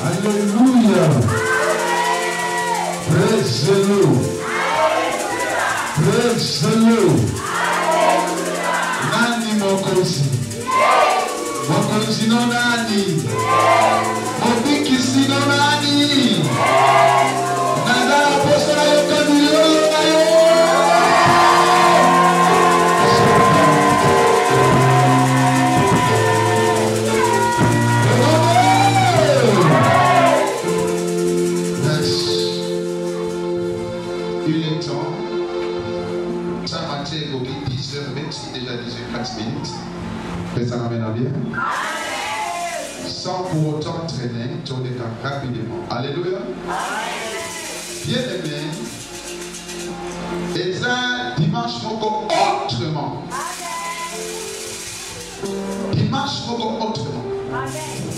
Alléluia. Praise the Lord. Praise the Lord. Nani mokozi? Mokozi no nani? Mobikisi no nani? Nada apostola yokanilo na yo. Déjà 18 minutes. Que ça m'amène à bien. Sans pour autant traîner, tourner rapidement. Alléluia. Bien aimé. Et ça, dimanche, moko autrement. Dimanche, moko autrement.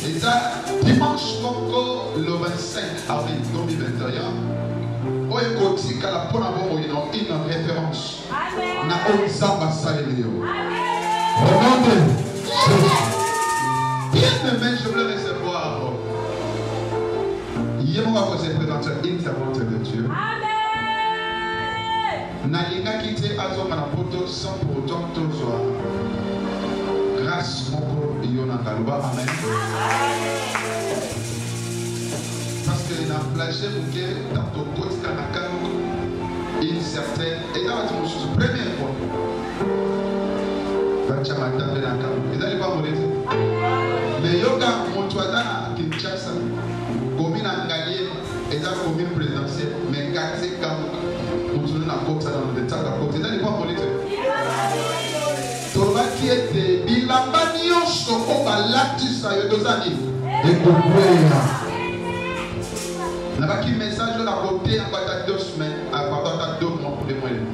Et ça, dimanche, moko le 25 avril 2021. Oye kala pona bomo une référence. Na Onzamba Salélio. Bien aimé, je voulais recevoir. Hier, on va vous présenter une servante de Dieu. Nalinga quitté Azoma na poto sans pour autant toujours grâce moko yona kaluba. Amen. Parce que dans la plage dans ton côté une certaine et dans la première fois ils n'allaient pas mourir mais yoga montoada Kinshasa commune angalienne et dans la commune présidentielle mais quartier comme on na côte dans le état de la côte ils n'allaient pas mourir Toba qui était bilamba nyonso obalatisa yo dozani et pour Nabaki message de la côté en bas de 2 semaines, à part 2 mois pour les moyens.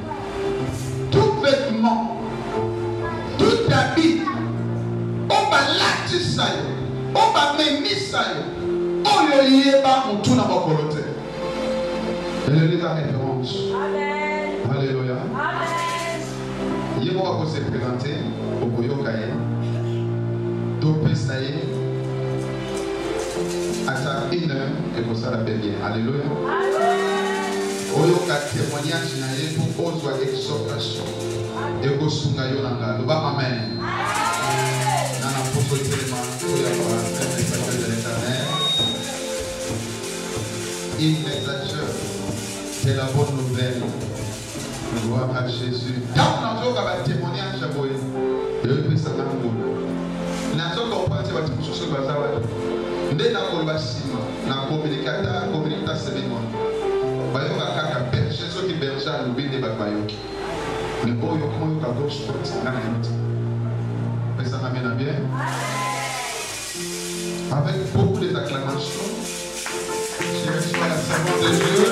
Tout vêtement, tout habit, on va l'attiser, on va même ça, on le lié par mon tour dans ma volonté. Et le livre à référence. Amen. Alléluia. Amen. Il va vous se présenter au Boyokaye, Dopé Saye. À une heure, et pour ça la paix bien. Alléluia. Oyoka témoignage naye pour ozwa exhortation. Et pour sungayo nanga. Amen. Nana pour le téléma, pour la message de l'éternel. Il messageur de la bonne nouvelle. Gloire à Jésus. Quand on a un témoignage à vous, et puis ça n'a pas de n'a pas compris ce que vous avez fait. Ndé na kolbasima na communicata sebino bayoka kaka berger soki berger lubinde bayoki mais oyo koyo ka gauche droite na yote mais ça m'amène bien avec beaucoup d'acclamations je reçois la servante de Dieu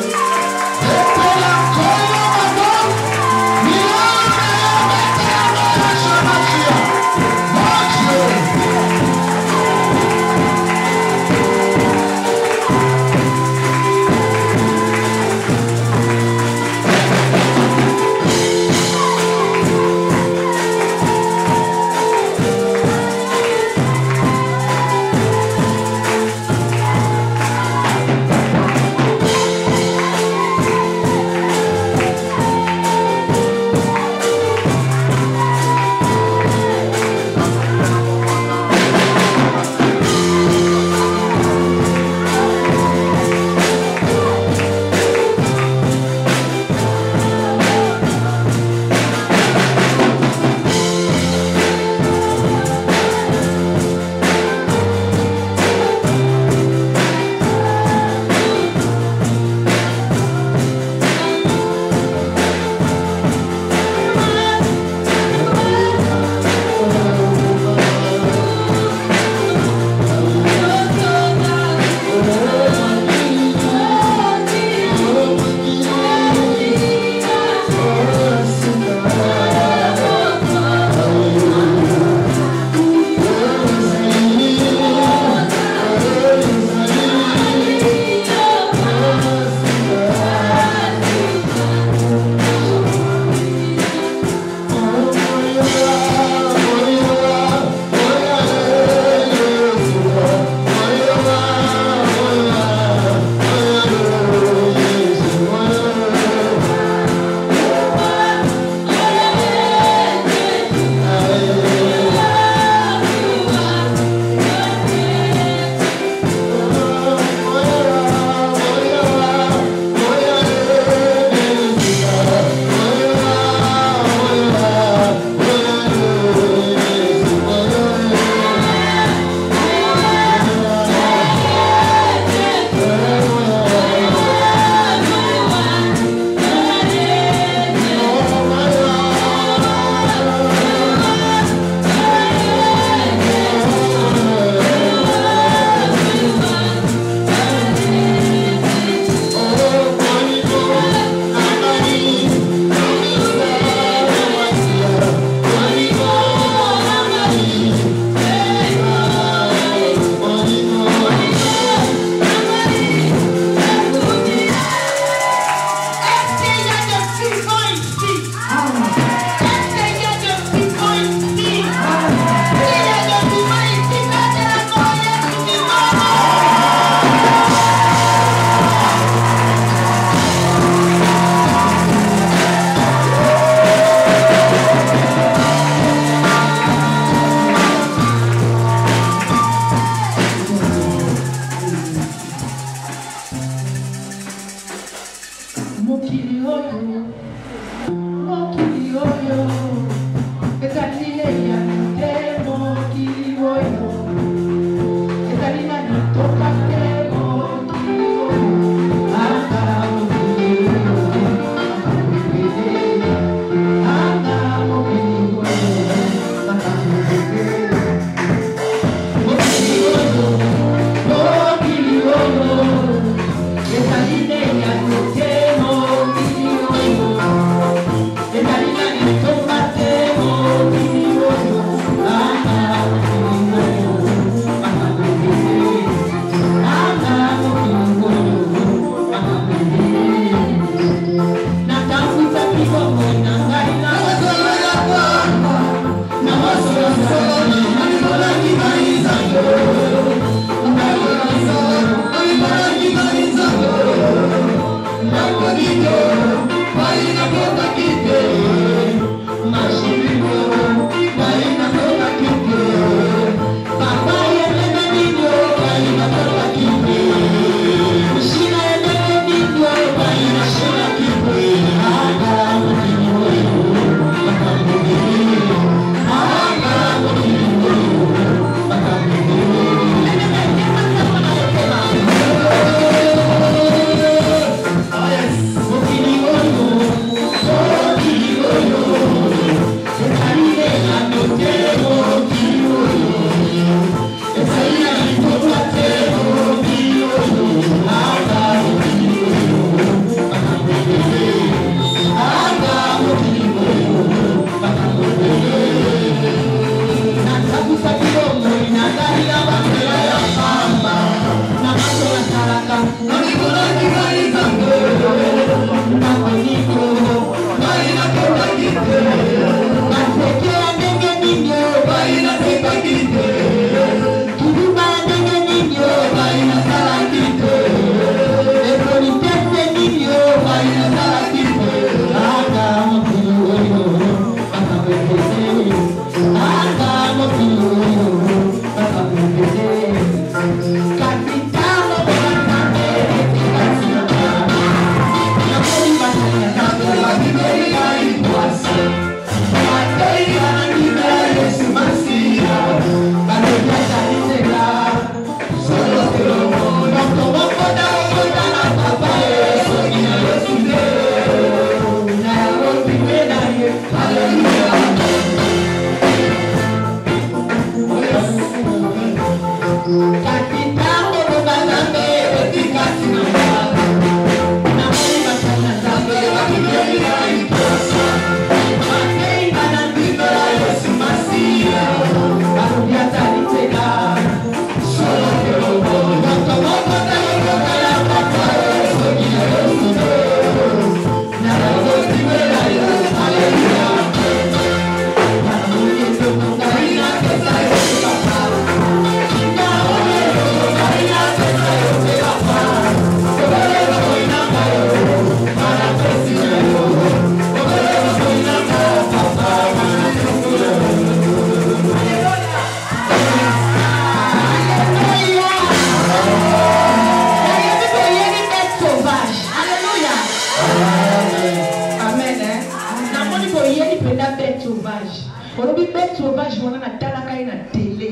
olobi bête sauvage wana na talaka ye na télé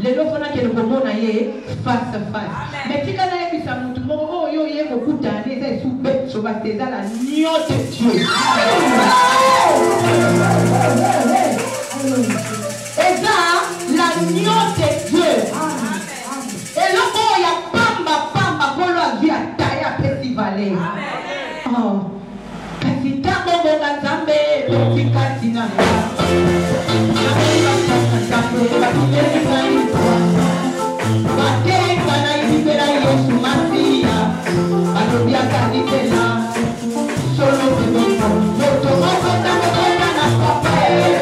lelo fona ke lokomona ye face à face mais tika na yebisa mutu moko oyo ye kokutana eza esu bête sauvage eza la niote Dieu eza la niote Dieu eloko ya pamba kolo avi ataye apesi valeur kasi ntango bonga nzambe etikati na batenga na libela Yesu Masia alobi akandikela solo pemoko moto moko ntango na papa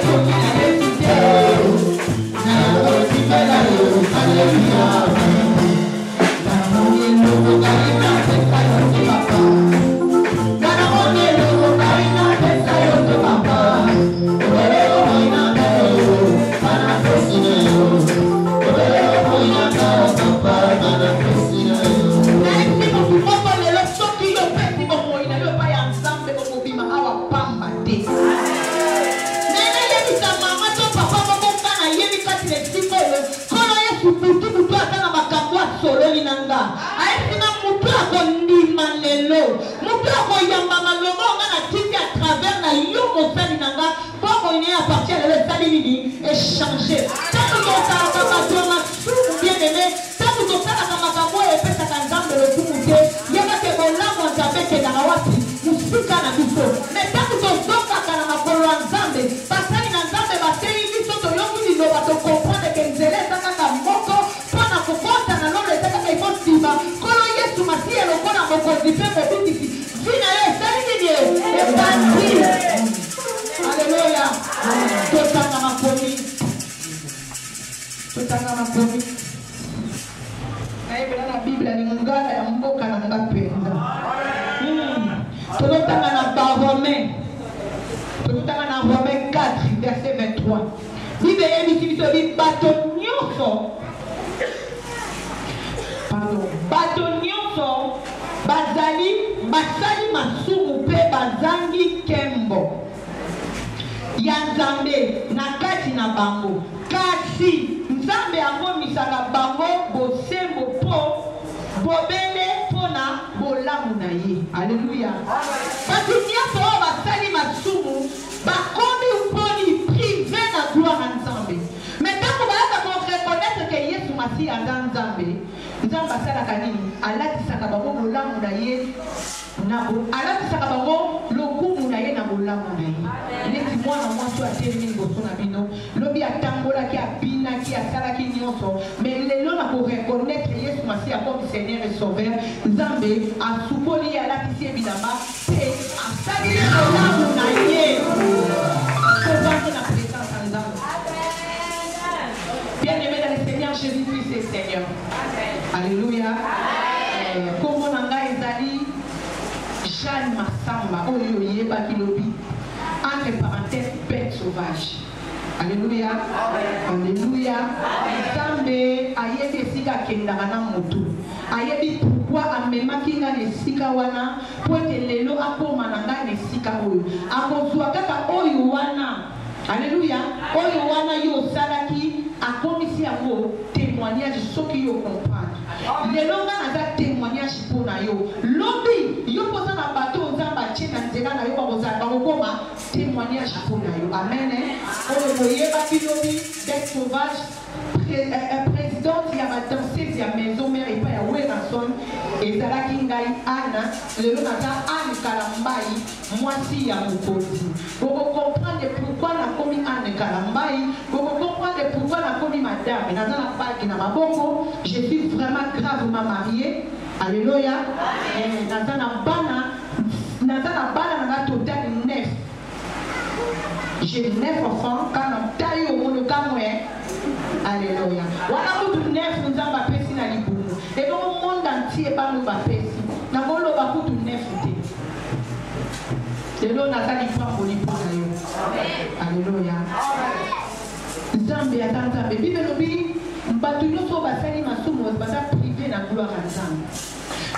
soki na Yesu te na libela yo haleluya na mongelo bokai na pesa yo te papa na mongelo bokai na pesa yo te papa échanger. Tant que tu as bien aimé, tant que tu as le mais tant que tu as comprendre que alléluia. La Bible ni mungana ya mboka na ngapenda. Tunataka na Romains 4 verset 23. Bible yebi bato nyonso. Bato nyonso bazali basali masumu pe bazangi kembo. Ya Nzambe na kati na bango. Kasi Nzambe akomisaka bango bosembo po bobele pona bolamu na ye. Alléluia. Parce que nyonso basali masumu bakomi uponi privé na gloire ya Nzambe. Mais tant que baza ko reconnaître que Yesu Masiya aza Nzambe, Nzambe asalaka nini? Alatisaka bango bolamu na ye. Alatisaka bango lokumu na ye na bolamu na ye. Neti mwana mwasi atelemi liboso na bino lobi atambolaki abinaki asalaki nyonso mais lelo na koreconnaître Yesu Masiya comme Seigneur et Sauveur Nzambe asukoli ye alatisi ye bilamba mpe asali ye bolamu na ye kovandi na présence ya Nzambe. Bien aimé dans le Seigneur Jésus-Christ est Seigneur. Alléluia. Kombo na ngai ezali Jeanne Massamba oyo yebaki lobi entre parenthèses bête sauvage. Alléluia. Alléluia. Nzambe ayebi esika akendaka na motu. Ayebi pourquoi amemaki nga na esika wana po ete lelo akoma na ngai na esika oyo. Akozwa kaka oyo wana. Alléluia. Oyo wana yo osalaki akomisi yango témoignage soki yo comprendre. Lelo nga naza témoignage mpona yo. Lobi yo poza na bato Nzambe atie na nzela na yo bakokoma témoignage mpona yo. Amen. Oyo boyebaki lobi bête sauvage présidente ya badanseuse ya maison mère epai ya Wenasson ezalaki ngai Ana. Lelo naza Anne Kalambai mwasi ya mokonzi. Bokocomprendre pourquoi nakomi Anne Kalambai. Bokocomprendre pourquoi nakomi madame. Naza na bagi na maboko. Je suis vraiment gravement mariée. Alléluia. Naza na bana na total 9. J'ai 9 enfants quand on taille au monde kamwe. Alléluia. Wana mutu 9 Nzamba pesi na libumu. Et dans le monde entier ba nous ba pesi. Na bolo ba kutu 9 te. Lelo nazali pambo lipona yo. Alléluia. Nzambe atanta Bible lobi mbatu nyonso basali masumu baza privé na gloire ya Nzambe.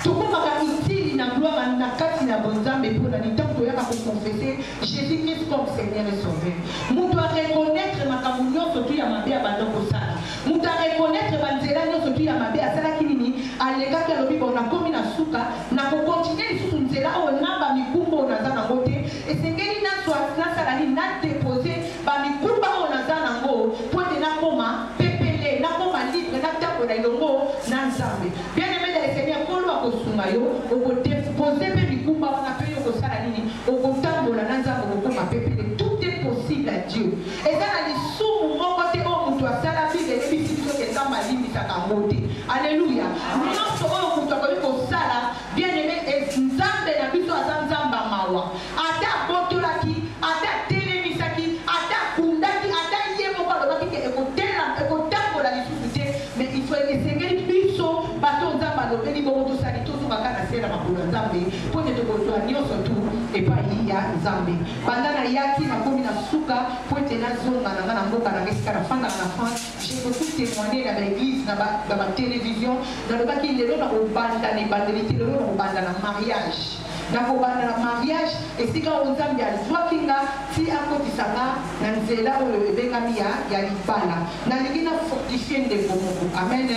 Tokomaka utili na gloire na kati na bonzambe pour la tant que yaka confesser Jésus-Christ comme Seigneur et Sauveur. Nous doit reconnaître makambo surtout ya mabe abando kosala. Nous doit reconnaître banzela surtout ya mabe asala kinini alega ke lobi bona komi na suka na ko continuer sur nzela o namba mikumbo na zana ngote et sengeli na soit na sala ni na déposer ba mikumba o na zana ngo pour de na koma pepele na koma libre na tako na ilongo na nzambe. Bien aimé dans le Seigneur kolo akosunga yo o ko déposer pe mikumba na pe yo ko sala nini o ko tambola na nzambe ko koma pepele. Tout est possible à Dieu. Et ça na lisumu moko te o mutu asala bible le biso ke nzambe alimbisaka ngote. Alléluia. Nyonso oyo mutu akoki kosala bien aimé nzambe na biso aza nzambe mawa. Ata botolaki, ata telemisaki, ata kundaki, ata ye moko alobaki ke ekotambola lisusu te. Mais il faut esengeli biso bato nzambe alobeli bongo tosali tozongaka na se na makolo ya nzambe mpo ete tokozwa nyonso tu epai ya nzambe. Banda na yaki nakomi na suka mpo ete nazonga na nga na mboka na nga esika nafandaka na France. J'ai beaucoup témoigné na baeglise na batélévision nalobaki lelo na kobanda na ebandeli te lelo na kobanda na mariage na kobanda na mariage esika oyo nzambe azwaki nga ti akotisanga na nzela oyo ebengami ya libala. Nalingi na fortifie ndeko moko amen.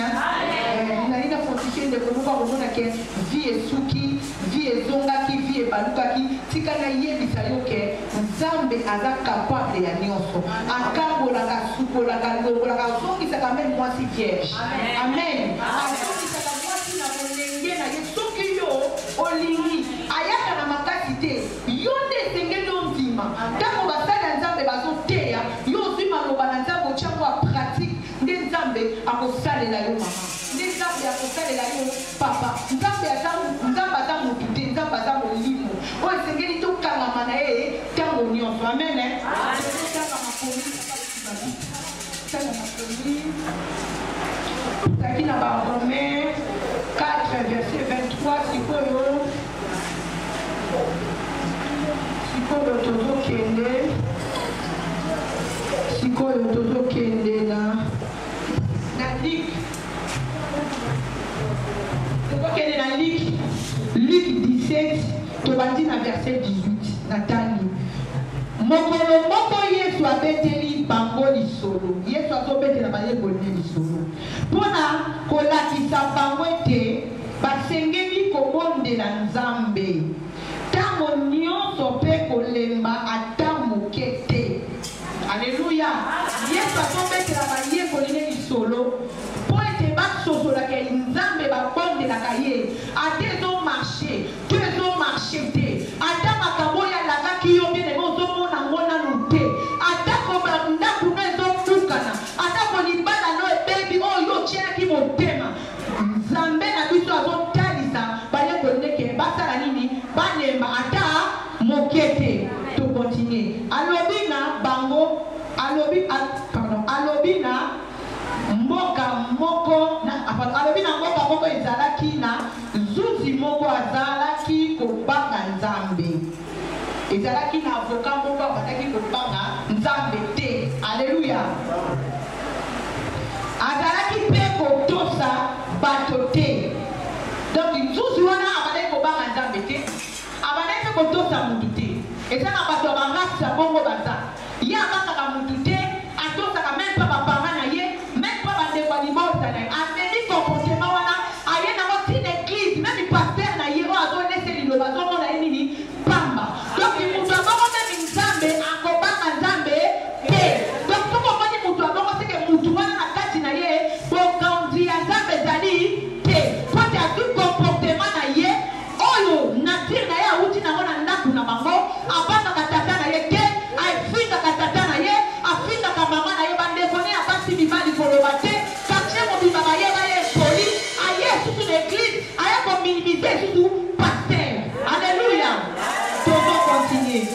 Nalingi na fortifie ndeko moko akomona ke vie esuki vie ezongaki vie ebalukaki tika na yebisa yo ke nzambe aza capable ya nyonso akambolaka sukolaka longolaka azongisaka meme mwasi vierge amen azongisaka mwasi na molenge na ye soki yo olingi ayaka na makasi te yo nde esengeli yo ndima ntango basali ya nzambe bazoteya yo ozwi maloba na nzambe otyango ya pratique nde nzambe akosalela yo mama nde nzambe akosalela yo papa. Nzambe aza motu te nzambe aza molimo oyo esengeli tokangama na ye ntango nyonso amen. Taki na Romains 4 verset 23 sikoyo tozokende na Luc 17 tobandi na verset 18 Nathalie. Mokolo moko Yesu abeteli bango lisolo. Yesu azobetela bayeboli lisolo. Pona kolakisa bango ete basengeli kobondela nzambe. Tango nyonso pe kolemba ata moke te. Alléluia. Yesu azobetela bayeboli lisolo. Po ete basosolaka nzambe babondelaka ye. Ate ezomarche. To ezomarche te. Ata makambo ya lakaki yo bien ozomona ngona nute. Ata koba ndaku no ezofukana. Ata kolibala no ebebi oyo otielaki motema. Nzambe na biso azotalisa bayebondeke basala nini balemba ata mokete. To continue. Alobina bango alobina mboka moko ezalaki na zuzi moko azalaki kobanga nzambe. Ezalaki na avoka moko azalaki kobanga nzambe te. Alléluia. Azalaki pe kotosa bato te. Donc zuzi wana abandaki kobanga nzambe te. Abandaki kotosa mutu te. Eza na bato bangasa bongo baza. Ye abangaka mutu te. Atosaka même pas bapanga na ye. Même pas bandeko libosa na ye. Amemi comportement wana. Aye na moti l'église. Même pasteur na ye. O azolese liloba azomona ye nini pamba. Donc mutu abongo même nzambe akobanga nzambe te. Donc soko moni mutu abongo seke mutu wana na kati na ye. Bokanzi ya nzambe ezali te. Pote azwi comportement na ye. Oyo nature na ye awuti nango na ndaku na bango. Abangaka tata na ye te. Afingaka tata na ye. Afingaka mama na ye. Bandekone abasi mibali koloba te. Kache mobimba bayeba ye poli. Aye susu l'église. Aye ko minimiser susu pasteur. Alléluia. Tozo continuer.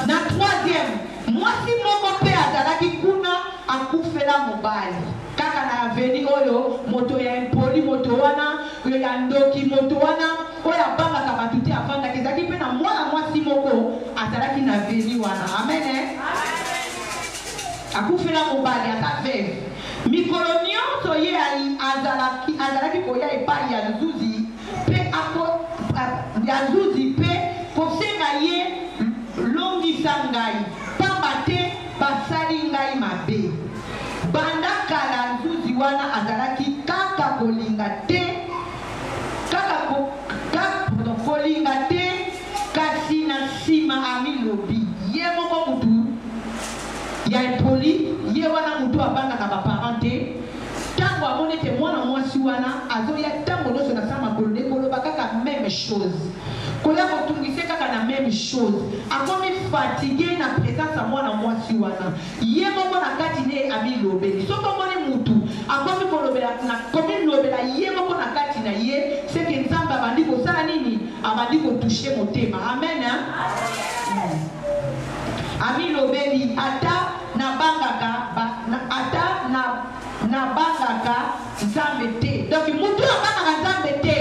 Na troisième. Mwasi moko pe azalaki kuna akufela mobali. Kaka na aveni oyo moto ya impoli moto wana oyo ya ndoki moto wana oyo abangaka bato te afandaki ezalaki mpe na mwana mwasi moko azalaki na veni wana amen. Akufela mobali ata veve mikolo nyonso ye azalaki koya epai ya zuzi mpe ya zuzi kolinga te kasi na sima amilobi ye moko mutu ya impoli ye wana mutu abanga na baparent te tango amoni te mwana mwasi wana azoya tango nyonso na sama kolone koloba kaka même chose koya kotungise kaka na même chose akomi fatigué na présence ya mwana mwasi wana ye moko na kati ne amilobeli soki omoni mutu akomi kolobela na komi lobela ye moko na kati na ye seke nzambe abandi kosala nini abandi kotushe motema amen amilobeli ata na bangaka ata na bangaka nzambe te donc mutu abangaka nzambe te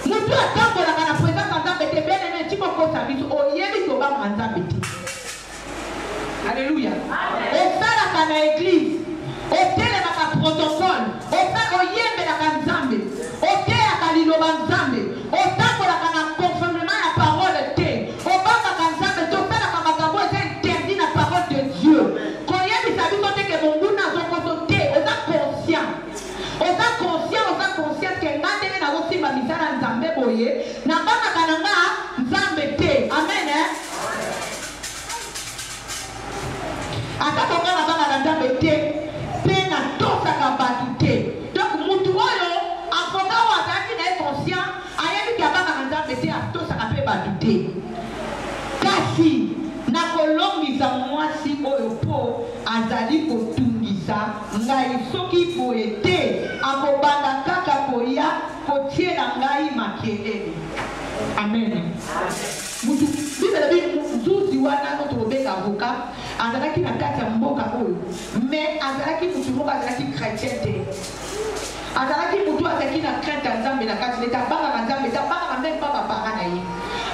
mutu atambolaka na présence ya nzambe te benene timokosa biso oyebi tobanga nzambe te alléluia osalaka na église otelemaka protocole oyembelaka nzambe oteyaka liloba nzambe otambolaka na conformément ya parole te obangaka nzambe te osalaka makambo eza interdit na parole de Dieu koyebisa biso teke monguna azokoso te oza conscient ke nga ndenge nakosimba misala nzambe boye nabangaka na nga nzambe te amen ata konga nabangaka nzambe te mpe natosaka bato te donc mutu oyo afoka oyo azalaki na ye conscient ayebi ke abangaka nzambe te atosaka mpe bato te kasi nakolongisa mwasi oyo mpo azali kotungisa ngai soki boye te akobanda kaka koya kotiela ngai makelele amen mutu bibele bi nzuzi wana oyo tokobenga avoka azalaki na kati ya mboka oyo mais azalaki mutu moko azalaki chrétien te azalaki mutu azalaki na crainte ya nzambe na kati leta abangaka nzambe te abangaka meme mpa bapara na ye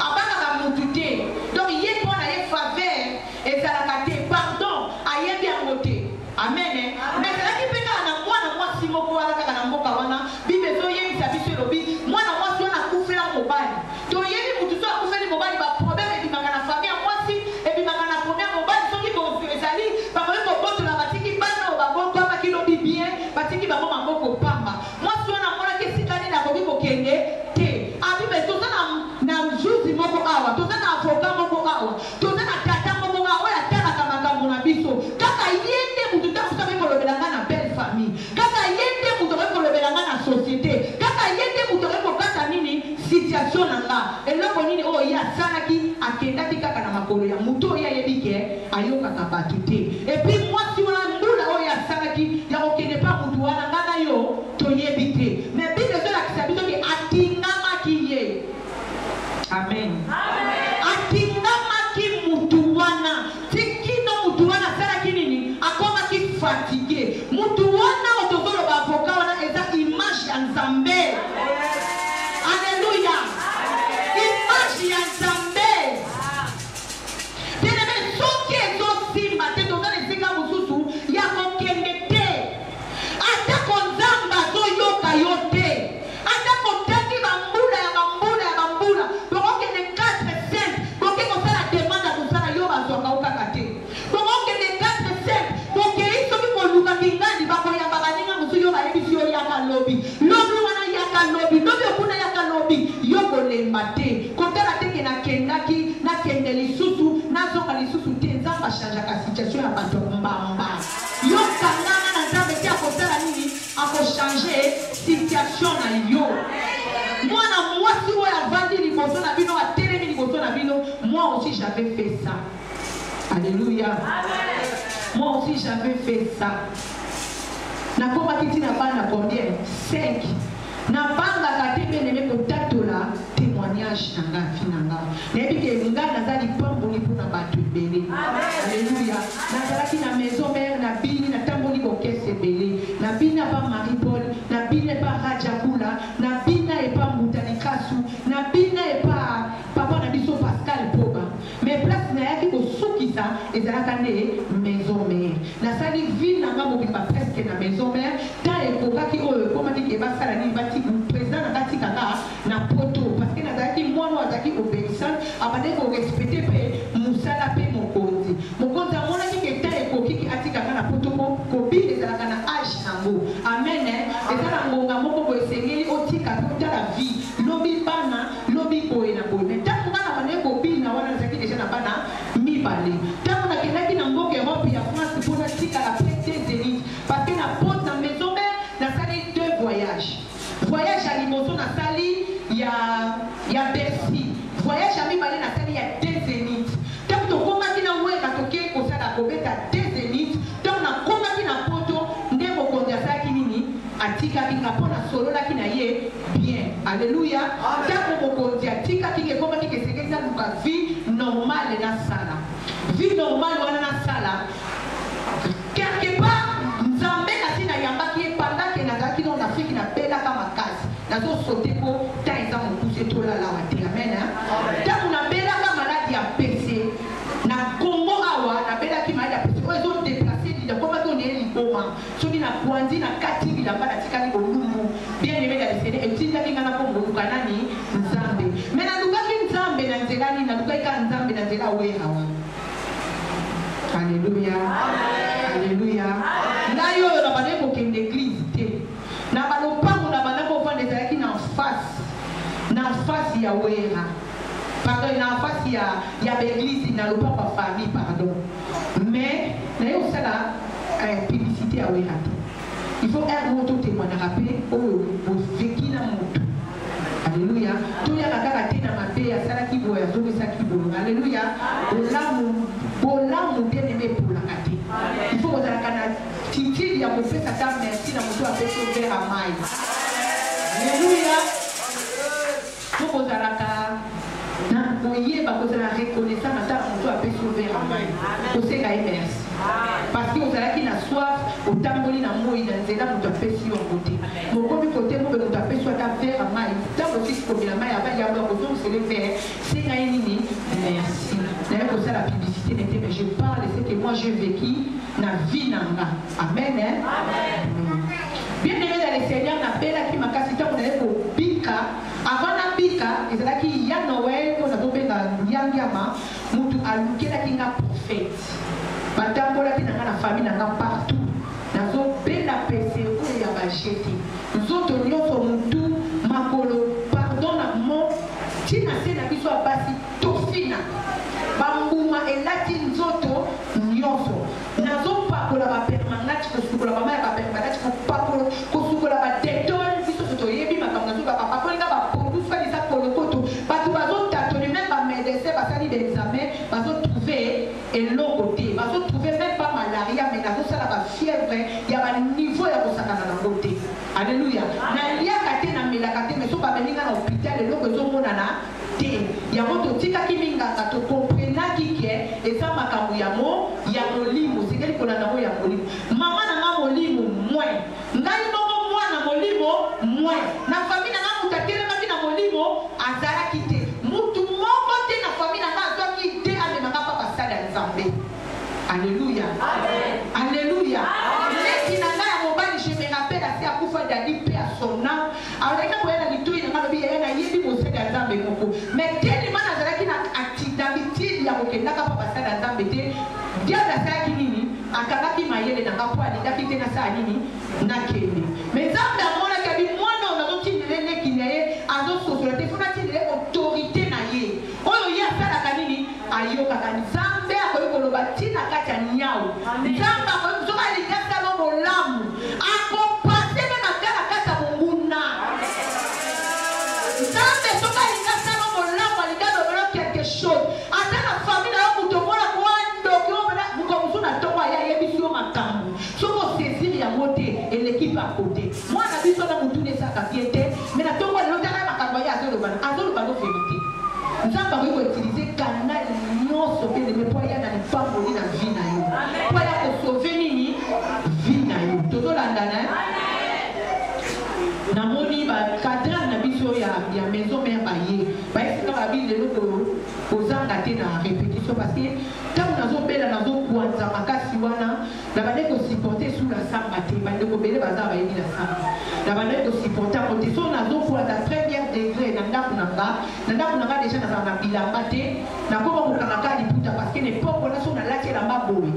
abangaka mutu te donc ye mpo na ye faveur ezalaka te pardon ayebi yango te amen mais ezalaki mpe kaka na mwana mwasi moko wana kaka na mboka wana bible ezoyebisa biso elobi mwana mwasi wana akufela mobali toyebi mutu so akufeli mobali baproblème ebimaka na famille ya mwasi ebimaka na problème mobali soki ezali bakoki kobotola batiki bana oyo babokwamaki lobi bien batiki bango maboko pamba mwasi wana amonaki esika nini akoki kokende te abibe toza na juzi moko awa toza na avoka moko awa toza na tata moko awa oyo atalaka makambo na biso kaka ye nde mutu ntango soki kolobela nga na belle famille kaka ye nde mutu okoki kolobela nga na société kaka ye nde mutu okoki kokata nini situation na nga eloko nini oyo ye asalaki akendaki kaka na makolo ya mutu oyo ayebi ke ayokaka bato te epuis mwasi wana mbula oyo asalaki ya kokende mpa mutu wana nga na yo toyebi te mais bible ezolakisa biso ke atingamaki ye amen atingamaki mutu wana tikino mutu wana asalaki nini akomaki fatigué mutu wana oyo tozoloba avoka wana eza image ya nzambe alleluya image ya nzambe teneme soki ezosimba te toza na esika mosusu ya kokende te atako nzambe azoyoka yo te atako tangi bambula ya bambula bokokende 4-5 boke kosala demande ya kosala yo bazwaka okaka te bokokende 4-5 bokei soki koluka kingandi bakoyamba baninga mosusu yo bayebisi yo yaka lobi wana yaka lobi okuna yaka lobi yo kolemba te kotala teke nakende lisusu nazonga lisusu te nzambe achangeaka situation ya bato mbamba yo kangana na nzambe te akosala nini akochange situation na yo mwana mwasi oyo avandi liboso na bino atelemi liboso na bino moi aussi j'avais fait ça alléluia moi aussi j'avais fait ça nakomaki ntina bana combien 5 nabangaka te beneme kotatola témoignage na nga fi na nga nayebi ke nga naza lipamboli mpona bato ebele alleluya nazalaki na maison mare na bini natamboli kokese ebele na bini apa marie paul na bini epa rajakula na bina epa mutalikasu na bina epa papa na biso pascal poba mais place nayaki kosukisa ezalaka nde maison mare nasali ville na nga mobimba presque na maison mare ta ekokaki oyo ekomaki ke basala nini bati président na kati kaka na poto parce que nazalaki mwana azalaki obéissant abandaki korespecte mpe mosala mpe mokonzi amonaki ke ta ekokiki atikaka na poto liboso na sali ya Bercy voyage ami bale na sali ya 2 zénith tant to komaki na weka toke kosala kobeta 2 zénith tant na komaki na poto nde mokonzi asalaki nini atikaki nga mpona sololaki na ye bien alléluia tant mokonzi atikaki nge komaki kesekeli na luka vie normale na sala vie normale wana na sala quelque part nzambe nasi na yambaki ye pendant nazalaki na Afrique na belaka makasi nazosote po ta eza mokuse tolala wa te amen ntango nabelaka maladi ya pese na Congo awa nabelaki maladi ya pese oyo ezodeplace likomaki oneye liboma soki na bwandi na kati bilamba natikali bolumbu bien aimé na lesene etindaki nga na kongoluka nani nzambe me nalukaki nzambe na nzela nini nalukaki ka nzambe na nzela wera wa alléluia alléluia ngai oyo na bana kokende église te na balopango na bana kovanda ezalaki na face ya wera pardon na face ya baeglise na lopango ya famille pardon mais naye osala publicité ya wera te il faut un moto témoignera mpe oyo boveki na moto alléluia toyaka kaka te na mabe asalaki boye azongisaki boye alléluia bolamu bien aimé epolaka te il faut kozalaka na titili ya kopesa ta merci na moto apesi overs ya mai alléluia po kozalaka na koyeba kozala reconnaissant na ta moto apesi overs ya mai kosenga ye merci parce que ozalaki na soif otamboli na moi na nzela moto apesi yo ngote mokomi kote mobe moto apesi yo ata vers ya mai ntango osisi komela mai abayaba kozongisele vers senga ye nini merci naye kosala publicité nete mais je parle ce que moi j'ai vécu na vie nanga amen bien aimé dans le Seigneur nabelaki makasi ntango naye kobika avant nabika ezalaki ya Noël mpo nazobenga yangiama mutu alukelaki nga prophète batambolaki nanga na famille nanga partout nazobela pese oyo ya bajete nzoto nyonso mutu makolo pardon na mo ntina se na biso ya basi tofina bambuma elati nzoto nyonso nazopakola bapermanati kosukola bama ya bapermanati kosukola badetol biso toyebi makambo nazobaka bakolinga baproduit soit eza kolokoto bato bazotatoli même bamedecin basali baexamen bazotrouve eloko te bazotrouve même pas malaria mais nazosala bafièvre ya baniveau ya kosakana nango te alléluia naliaka te namelaka te mais so bamelinga na hôpital eloko ezomonana te yango totikaki minganga tokomprenaki ke eza makambo ya molimo sekeli kolanda ngo ya molimo mama na nga molimo mwe ngai bongo mwana molimo mwe na famille na nga mutu atelemaki na molimo azalaki te mutu moko te na famille na nga azwaki te amemaka mpa basala ya nzambe alléluia alléluia leki na ngai ya mobali je me rappelle asi akufa dadi mpe ya sona aleka koya na litui na nga lobi yaya nayebi mosala ya nzambe moko mais telema nazalaki na activité ya kokendaka mpa basala ya nzambe te diable asalaki nini akangaki mayele nanga mpo alingaki te nasala nini nakende mais nzambe amonaki abi mwana oyo nazotindele leki na ye azososola te fo natindele autorité na ye oyo ye asalaka nini ayokaka nzambe akoki koloba ntina kati ya nyau nzambe akoki soki alingi asala bolamu akopase me makala kati ya monguna nzambe soki alingi asala bolamu alingi alobela quelque chose ata na famille na yo moto omona koandoki mokomosu na ntongo aya ayebisi yo makambo soki osesir yango te eleki pa kote mwana biso na motu nesaka bie te me na ntongo lelo tala makambo ye azoloba nofeli te nzambe akoki koutilize kanal nyonso mpe leme mpo aya na lipamboli na vi na yo mpo aya kosauve nini vi na yo tozolandana namoni bacadran na biso ya maison mare baye bayesinga babi lelo kozanga te na répétition parce que ntango nazobela nazokwanza makasi wana na bande kosupporte sous la samba te bande kobele baza bayebi na samba na bande kosupporte yango te so nazokwanza premier degré na ndako nanga deja nazala na bilamba te nakoma kokangaka liputa parce que nepoko na so nalati elamba boye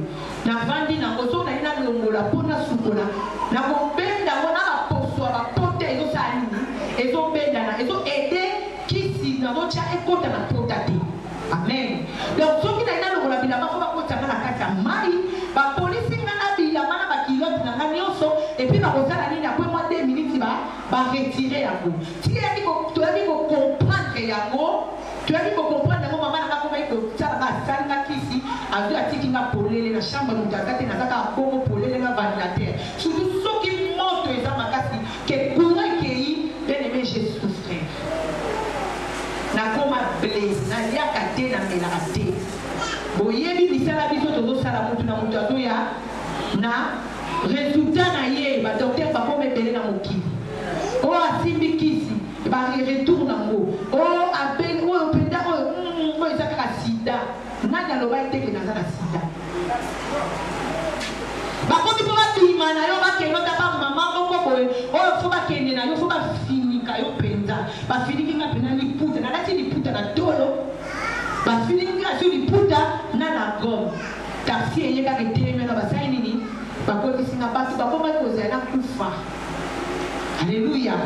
navandi nango so nali nalongola mpo nasukola nakobenda ngo na baposo ya bapote ezosala nini ezobendana ezoede kisi nazotya ekota na pota te amen donc soki nali nalongola bilamba fo bakotanga na kati ya mai bapolisi nga na bilamba na bakilote nanga nyonso epuis bakosala nini apres mwa 2 minutes baretire yango. Si tu as dit comprendre yango, tu as dit comprendre yango maman n'a pas compris que ça va salga kisi, a vu a tiki na polele na chambre mutakate na kaka kongo polele na ventilateur. Surtout ceux qui montent les amakasi que courant qui bien aimé j'ai souffert. Na koma blessé, na liakate na melate. Boyebi bisala biso tozo sala mutu na mutu atoya na résultat na ye ba docteur ba ko mebele na mokili. O asimbi kisi ba retour nango. O appel o penda o ezaka sida. Nani aloba iteke na za sida. Ba ko ti ba bima na yo ba ke no ta ba mama moko boy. O fo ba kende na yo fo ba finika yo penza. Ba finiki nga pena ni puta na lati ni puta na tolo. Ba finiki nga so ni puta na na gom. Taxi yeka ke teme na ba sai nini. Ba ko ti singa ba ko ma ko za na kufa. Alléluia.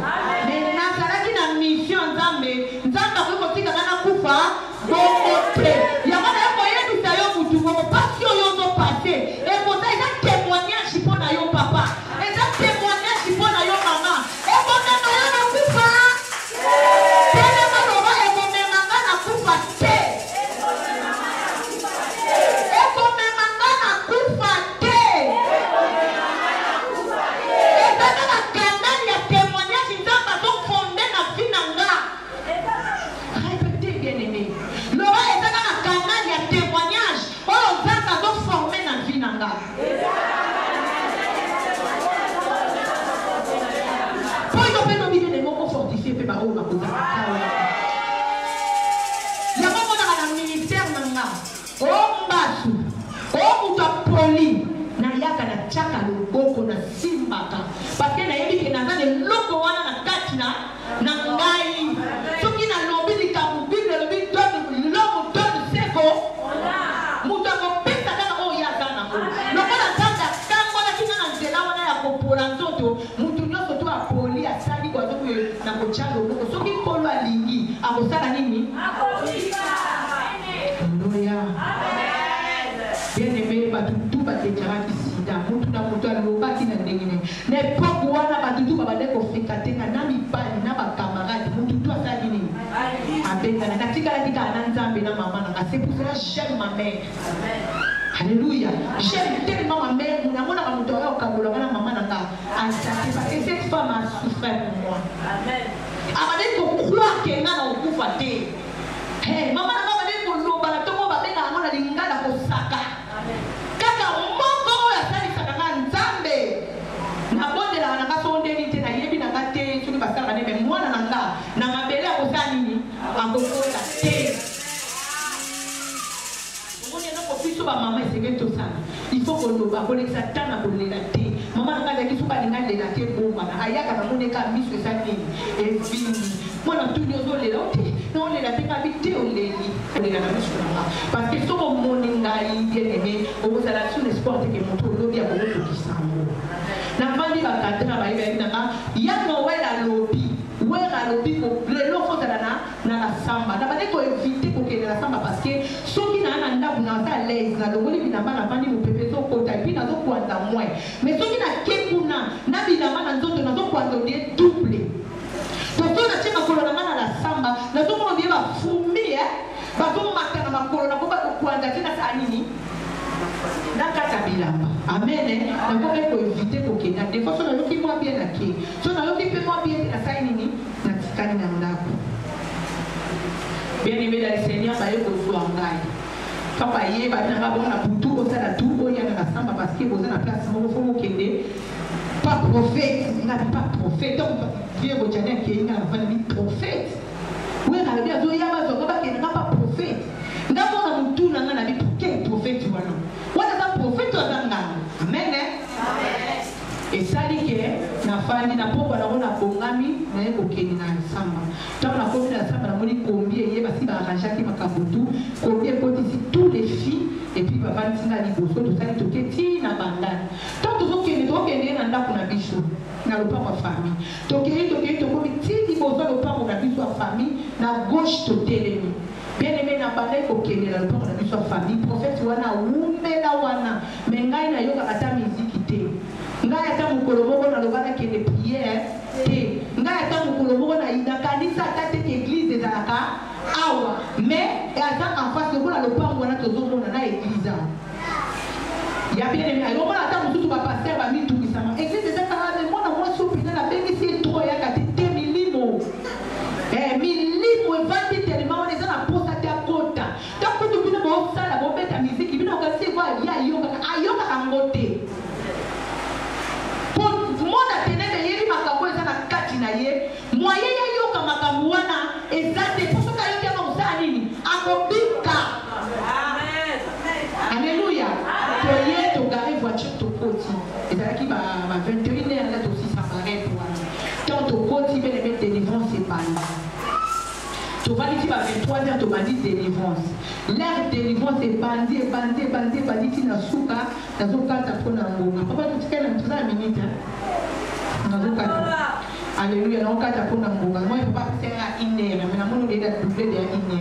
Mais nazalaki na mission nzambe ko tika na kufa bokote. Ya bana yo yebisa yo mutu ko passion yo zo passer. Et pour ça il témoignage pour na yo papa. Et ça témoignage pour na yo maman. Et pour na yo na kufa. Tele maloba e ko memanga na kufa te. E ko memanga na kufa te. E tata na témoignage nzamba to fondé na vie na nga. Répétez bien aimé. L'ora ezaka na canal ya témoignage oyo nzamba to formé na vie na nga. Po yo pe no bide de moko fortifié pe ba o na kozaka. Ya moko na ministère na nga. O mbasu. O muta poli. Na yaka na chaka loboko na simbaka. Parce que na yebi ke na zane loko wana na kati na ngai. Soki na lobi likamu Bible lobi lomo don seko. Muta ko pesa kaka o ya zana ko. Loko na zanda kango na kinga na nzela wana ya kopola nzoto. Mutu nyoso to apoli asali kwa zoku na kochalo loko. Soki kolo alingi akosala nini? Akofika. Hallelujah. Bien aimé batutu batejara kisida mutu na mutu aloba kina ndengine n'époque wana batutu babade ko fikatenga na mipali na bakamarade mutu tu asali nini abenga na katika na nzambe na mama na c'est pour cela j'aime ma mère. Alléluia. J'aime tellement ma mère na mona mutu wa kabola na mama na nga asati parce que cette femme a souffert pour moi. Amen. Abade ko croire que nga na okufa te. Hey mama na baba de ko loba na tomo babenga ngona lingala ko saka. Kaka mbongo oya sali saka nzambe. Na bonde la na kasonde ni te na yebi na kate tuni basaka ne me mwana na nga na mabele akosani ni akokola te. Ngone na ko fiso ba mama esenge to sana. Il faut que loba ko lekisa tana ko lela te. Mama na nga kisu ba linga lela te bomba na ayaka na moneka miso sani e vini. Mwana tu nyozo lela ote. Non lela te ka bite o leli. Lela na miso na. Parce que so moninga bien aimé au sala sur l'espoir que mon tour lobby a beaucoup de kisango. Na fandi ba kadra ba ibe na ya no wela lobby ko le lo fo na la samba. Na ba ko éviter ko ke la samba parce que soki na nda kuna ta l'aise na loboli binamba na fandi mo pepe so ko ta puis na zo kwanda moins. Mais soki na kekuna na binamba na nzoto na zo kwanda de double. Donc on a tena ko na la samba na zo ko bien ba fumi bato makana makolo na koba kwanda tena sa nini na kata bilamba. Amen. Na ko ko éviter ko ke na des fois on a loki moi bien na ke. So na loki pe moi bien na sa nini na tikani na ndako. Bien aimé dans le Seigneur, ba yo ko zo ngai. Papa ye ba na ba na butu o sala tu o ya na samba parce que vous na place mo fo mo kende. Pas prophète, il n'a pas prophète. Donc Dieu vous dit qu'il y a un prophète. Oui, on a dit qu'il y a un prophète. Nous avons tout le monde dit quel prophète tu vois non. On a un prophète tu as un amen. Et ça dit que na fani na popo na ona bongami na yeko keni na samba. Tant na komi na samba na moni combien yé basi ba arranger ki makabutu, combien côté ici tous les filles et puis papa ntinga liboso tout ça tout keti na bandane. Tant tout keni to keni na ndako na biso na lopa kwa famille. To keni to komi ti liboso lopa kwa biso famille na gauche to telemi. Bien aimé na balai ko keni na lopa kwa biso famille. Prophète wana umela wana mengai na yoka ata miziki te. Ngai ata mukolo moko na lobana kende prière te. Ngai ya ta mukolo moko na ina kanisa ta te église ezalaka awa mais aza en face lokola lopango wana tozomona na église ya bien aimé ayomona ata mosusu bapaster bamitukisama église eza kaka mwana mwasi opina nabengisi ye tro yaka te milimo milimo evandi telema wana eza na posa te akota ta kutu bino bosala bobeta miziki bino okanisi eko alia ayokaka ngo te mona tenebe yebi makambo eza na kati na ye moye yayoka makambo wana eza te po soki ayoki yango mosala nini akobika. Alléluia. Toye togare voiture tokoti ezalaki ba 21h là tosisa barepo wana tant tokoti bene bene délivrance epani tobanditi ba 23h tobandi délivrance l'air délivrance ebandi tina suka nazokata mpona ngonga papa totikala ntozala minute nazokata. Alléluia, non kata mpona ngonga moi papa pesera 1h mais namoni eza double de 1h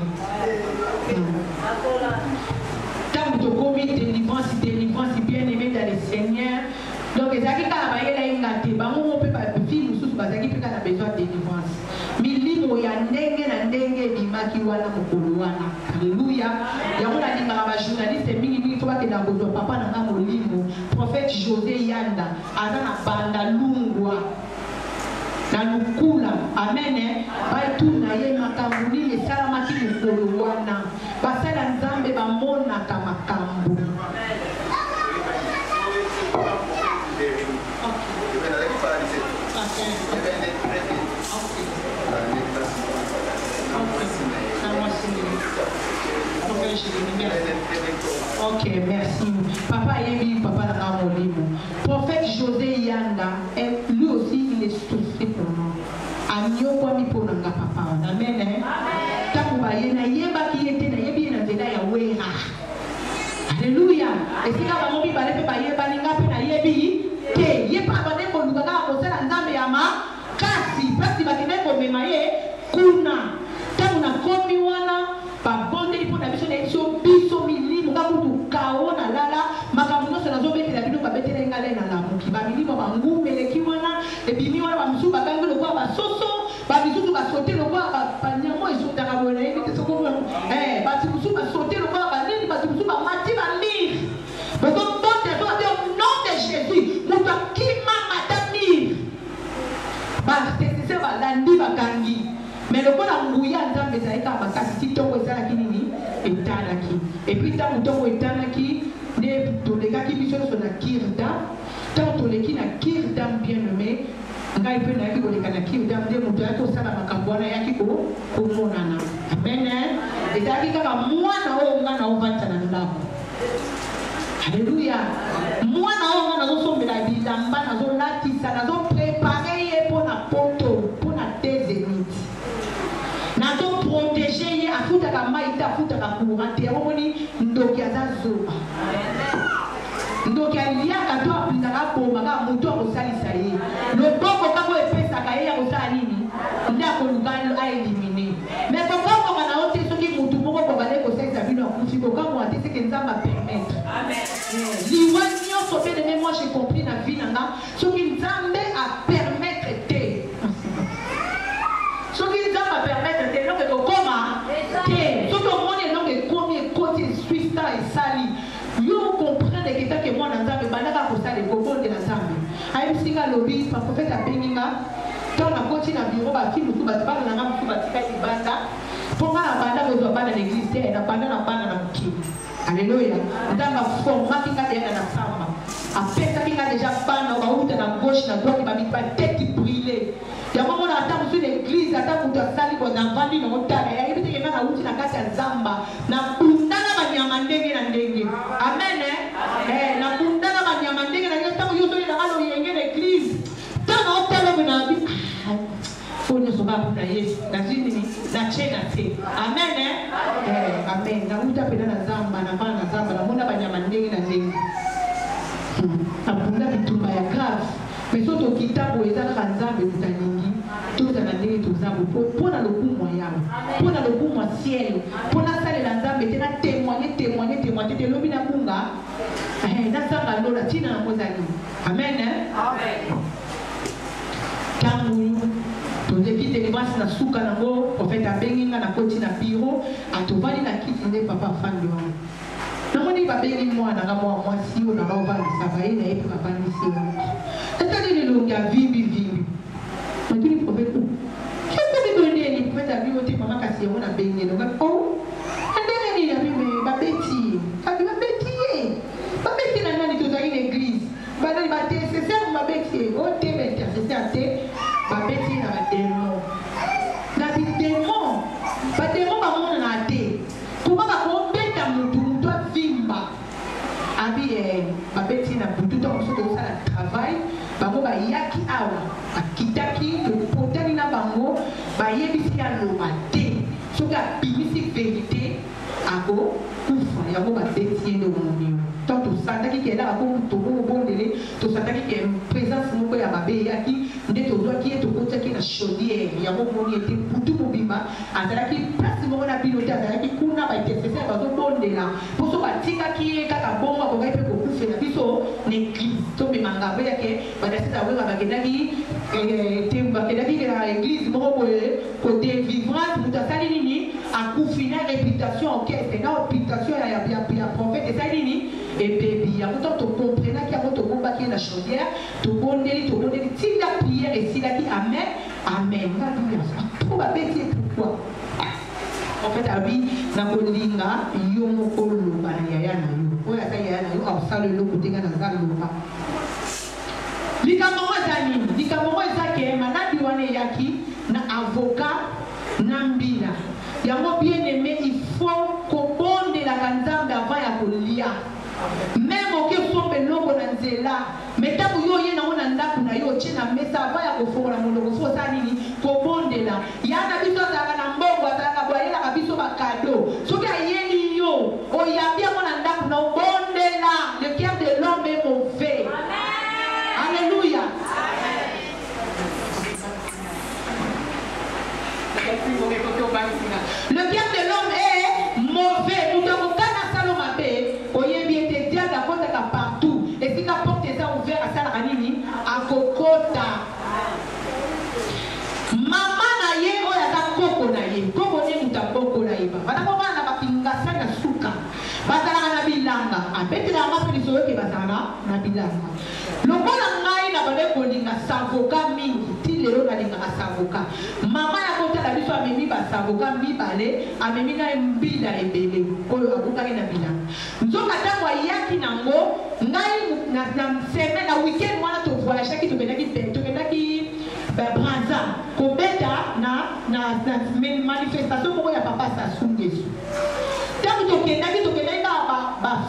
tant tokomi délivrance bien aimé dans le Seigneur. Donc ezalaki kaka bayela ye nga te bango mpe bafille mosusu bazalaki mpe kaka na besoin de délivrance milimo ya ndenge na ndenge ebimaki wana mokolo wana. Alléluia. yango nalingaka bajournaliste mingi fo bakenda kozwa papa na nga molimo prophète José Yanda aza na banda lungwa na lukula. Amen. Baituna ye makambo nini esalamaki mokolo wana basala nzambe bamonaka makambo. Ok, merci. Papa Yebi, papa na molimo. Prophète José Yanda, lui aussi il est souffré pour nous. Anyoko mi pour nanga papa. Amen. Takuba yena yeba ki yete na yebi na nzela ya wera. Alléluia. Et si ka bango bi bale pe ba yeba ninga pe na yebi te yeba bane ko luka ka kosala nzambe ya ma kasi pasi bakene ko mema ye kuna. Tamu na komi wana ba bonde ipo na biso na biso milimo ka kutu kaona lala makambo nyonso nazobetela bino babetela ngale na lamuki bamilimo bangumeleki wana ebimi wana bamisusu bakangi lokola basoso bamisusu basote lokola banyamo esotaka boye nayebi te soko bati mosusu basote lokola banini bati mosusu bamati bamire bozobotezote au nom de Jésus moto akimama ta mire batesese balandi bakangi mais lokola nguya nzambe ezalaki kaka makasi ti ntongo ezalaki nini etalaki epuis ntango ntongo etalaki nde tolekaki biso nyonso na kirdam ntango toleki na kirdam bien aimé ngai mpe nayaki koleka na kirdam nde moto ayaki kosala makambo wana ayaki komonana. Amen. ezalaki kaka mwana oyo nga naovanda na ndako. Alléluia. Mwana oyo nga nazosombela bilamba nazolatisa nazoprepare ye mpona poto mpona tezeniti nazoprotege ye afutaka mai te afutaka courant te yamomoni ndoki aza zoba ndoki aliaka to apindaka boma kaka moto akosalisa ye loboko kako epesaka ye ya kosala nini nde akoluka aelimine mais kokamwaka na yo te soki motu moko kokale kosalisa bino akufi kokamwaka te seke nzambe apermettre liwa nyonso mpe deme moi j'ai compris na vie nanga soki nzambe apermettre te soki nzambe apermettre te eloko ekokoma te soki omoni eloko ekomi ekoti eswista esali yo comprendre ketake mwana nzambe bandaka kosala ekobondela nzambe ayebisinga alobi paprofete abenginga ntango nakoti na biro bafille mosusu bato bana nanga mosusu batikali libanda mpo nga na banda kozwa bana na église te na banda na bana na mokili. Alléluia. Nzambe aformaki nga deya na samba apesaki nga deja bana bauta na gauche na droite bateki brûle yango mona ata mosusu na église ata moto asali bo navandi na otala yayebi teke nga nauti na kati ya nzamba nabundana banyama ndenge na ndenge. Amen. Nabundana banyama ndenge na ndenge ntango yoso yelanga loyenge na église ntango otala bonabi fo nyonso kaka mpona yesu nazwi nini nachena te. Amen. Amen. Nauta pena na zamba na bana na zamba namona banyama ndenge na ndenge abunda bitumba ya grave mais soto kitabu eza kaka nzambe tutalingi tozala ndenge tozambo mpona lokumwa yawe mpona lokumwa ciel mpona salela nzambe te na témoigne te lobi na bunga nasanga lola ntina yango ezali. Amen. Ntango délivrance na suka nango prophète abenginga na koti na bureau atovali na kiti nde papa afandi wana namoni babengi mwana nga mwa mwasi oyo na baovandisa baye na ye mpe bavandisi wana etali lelongi avimbi natuni prophète kepelibondeni prophète abimo te mama kasi yango na bengi elonga o ndenge nini abime babeti ye babeti na nani tozali na église banani baintercesseur babeti ye o te baintercesseur te babeti na bademon na bademon bamona na te kobaka kobeta mutu avimba abi babeti na butu to mosusu tozosala travail bango bayaki awa bakitaki topotani na bango bayebisi aloba te soki abimisi verité akokufa yango babeti ye nde omoni donc tosantaki ke elaka tokobondele tosantaki ke présence moko ya mabe eyaki nde tozwaki ye tokotiaki na chaudière yango moni ete butu mobimba azalaki place moko na bino te azalaki kuna baintercesseur bazobondela mpo so batikaki ye kaka bongo akokaki mpe kokufela biso na église tomemanga mbo yake badasisa wenga bakendaki na église moko boye kodélivrance moto asali nini akufi na réputation orchestre na réputation ya prophète esali nini ebebi yango to tokomprenaki yango tokombaki ye na chaudière tobondeli tinda prière esilaki amen po babeti ye pourquoi en fait abi na kolinga yo moko loba na yaya na yo oyo ata yaya na yo asala eloko te nga naza loba likambo ngo eza nini likambo ngo eza ke maladi wana eyaki na avocat na mbila yango bien aimé il faut kobondelaka nzambe avant ya kolia même oke sombe eloko na nzela me ntango yo oye nango na ndako na yo otie na mesa avant ya kofongola moloko fo osala nini kobondela ya na biso azalaka na mbongo azalaka boyelaka biso bakado soki ayeli yo oyambi yango na ndako na obondela le cœur de l'homme est mauvais. Alléluia. Le cœur de l'homme est mauvais. Nous devons gagner Salomabé. Oyebi était diable à côté partout. Et si la porte est ouverte à Salaranini, à Kokota. Maman na ye oya ta koko na ye. Koko ne muta koko na ye. Bana mama na bapinga sana suka. Basala na bilanga. Abeti na mapi lisoyo ke basala na bilanga. Lokola ngai na bale kolinga savoka mingi ti lelo na linga savoka mama ya kota la biso amemi ba savoka mibale amemi na mbila ebele oyo akutaki na bilanga nzoka tango ayaki nango ngai na semaine na weekend mwana to voyage ki tokendaki Brazza kobeta na manifestation moko ya papa Sassou Nguesso tango tokendaki ba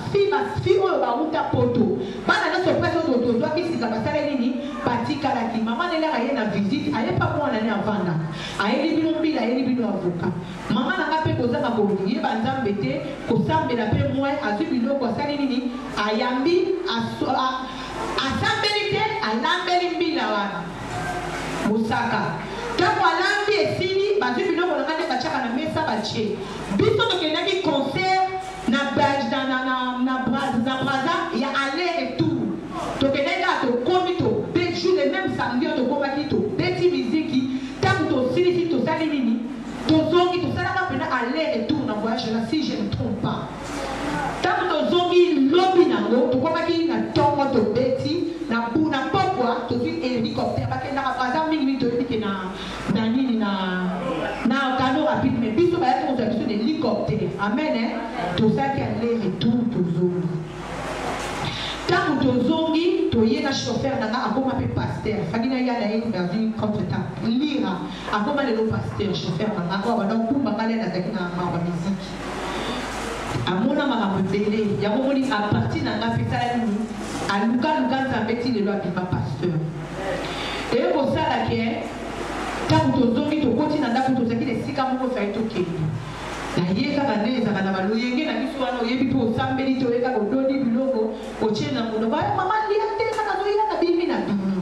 fi oyo bauta poto bana na surprise oyo tozwaki sika basala nini batikalaki mama nelaka ye na visite aye pa mwana ne avanda ayeli bino mbila ayeli bino avoka mama nanga mpe kozanga koyeba nzambe te kosambela mpe mwe azwi biloko asali nini ayambi asambeli te alambeli mbila wana mosaka ntango alambi esili bazwi biloko nanga nde batiaka na mesa batie biso tokendaki concert na Brazza ya aller et tour tokendaka tokomi to beju le même samedi tokomaki to beti miziki tango tosilisi tosali nini tozongi tosalaka mpena aller et tour na voyage là si je ne trompe pas tango tozongi lobi nango tokomaki na ntongo tobeti na pokwa tozwi hélicoptère bakendaka Brazza mingi toyebi ke na nini na kano rapide mais biso bayaki kozwa biso na hélicoptère amen tozalaki aller et tour tozongi tango tozongi toye na chauffeur nanga akoma mpe pasteur fandi na ya na ye dans une contre-temps lira akoma lelo pasteur chauffeur nanga awa bana kumba ngale nazalaki na mawa musique amona makambo ebele yango moni a partir nanga mpe sala nini alukaluka nzambe ti lelo abima pasteur eye kosala ke tango tozongi tokoti na ndako tozalaki na esika moko fai tokende naye kaka nde ezaka na baloyenge na biso wana oyebi mpe osambeli te oyekaka odoni biloko otie na monoko aya mama lia te kaka zoya na bimi na bimi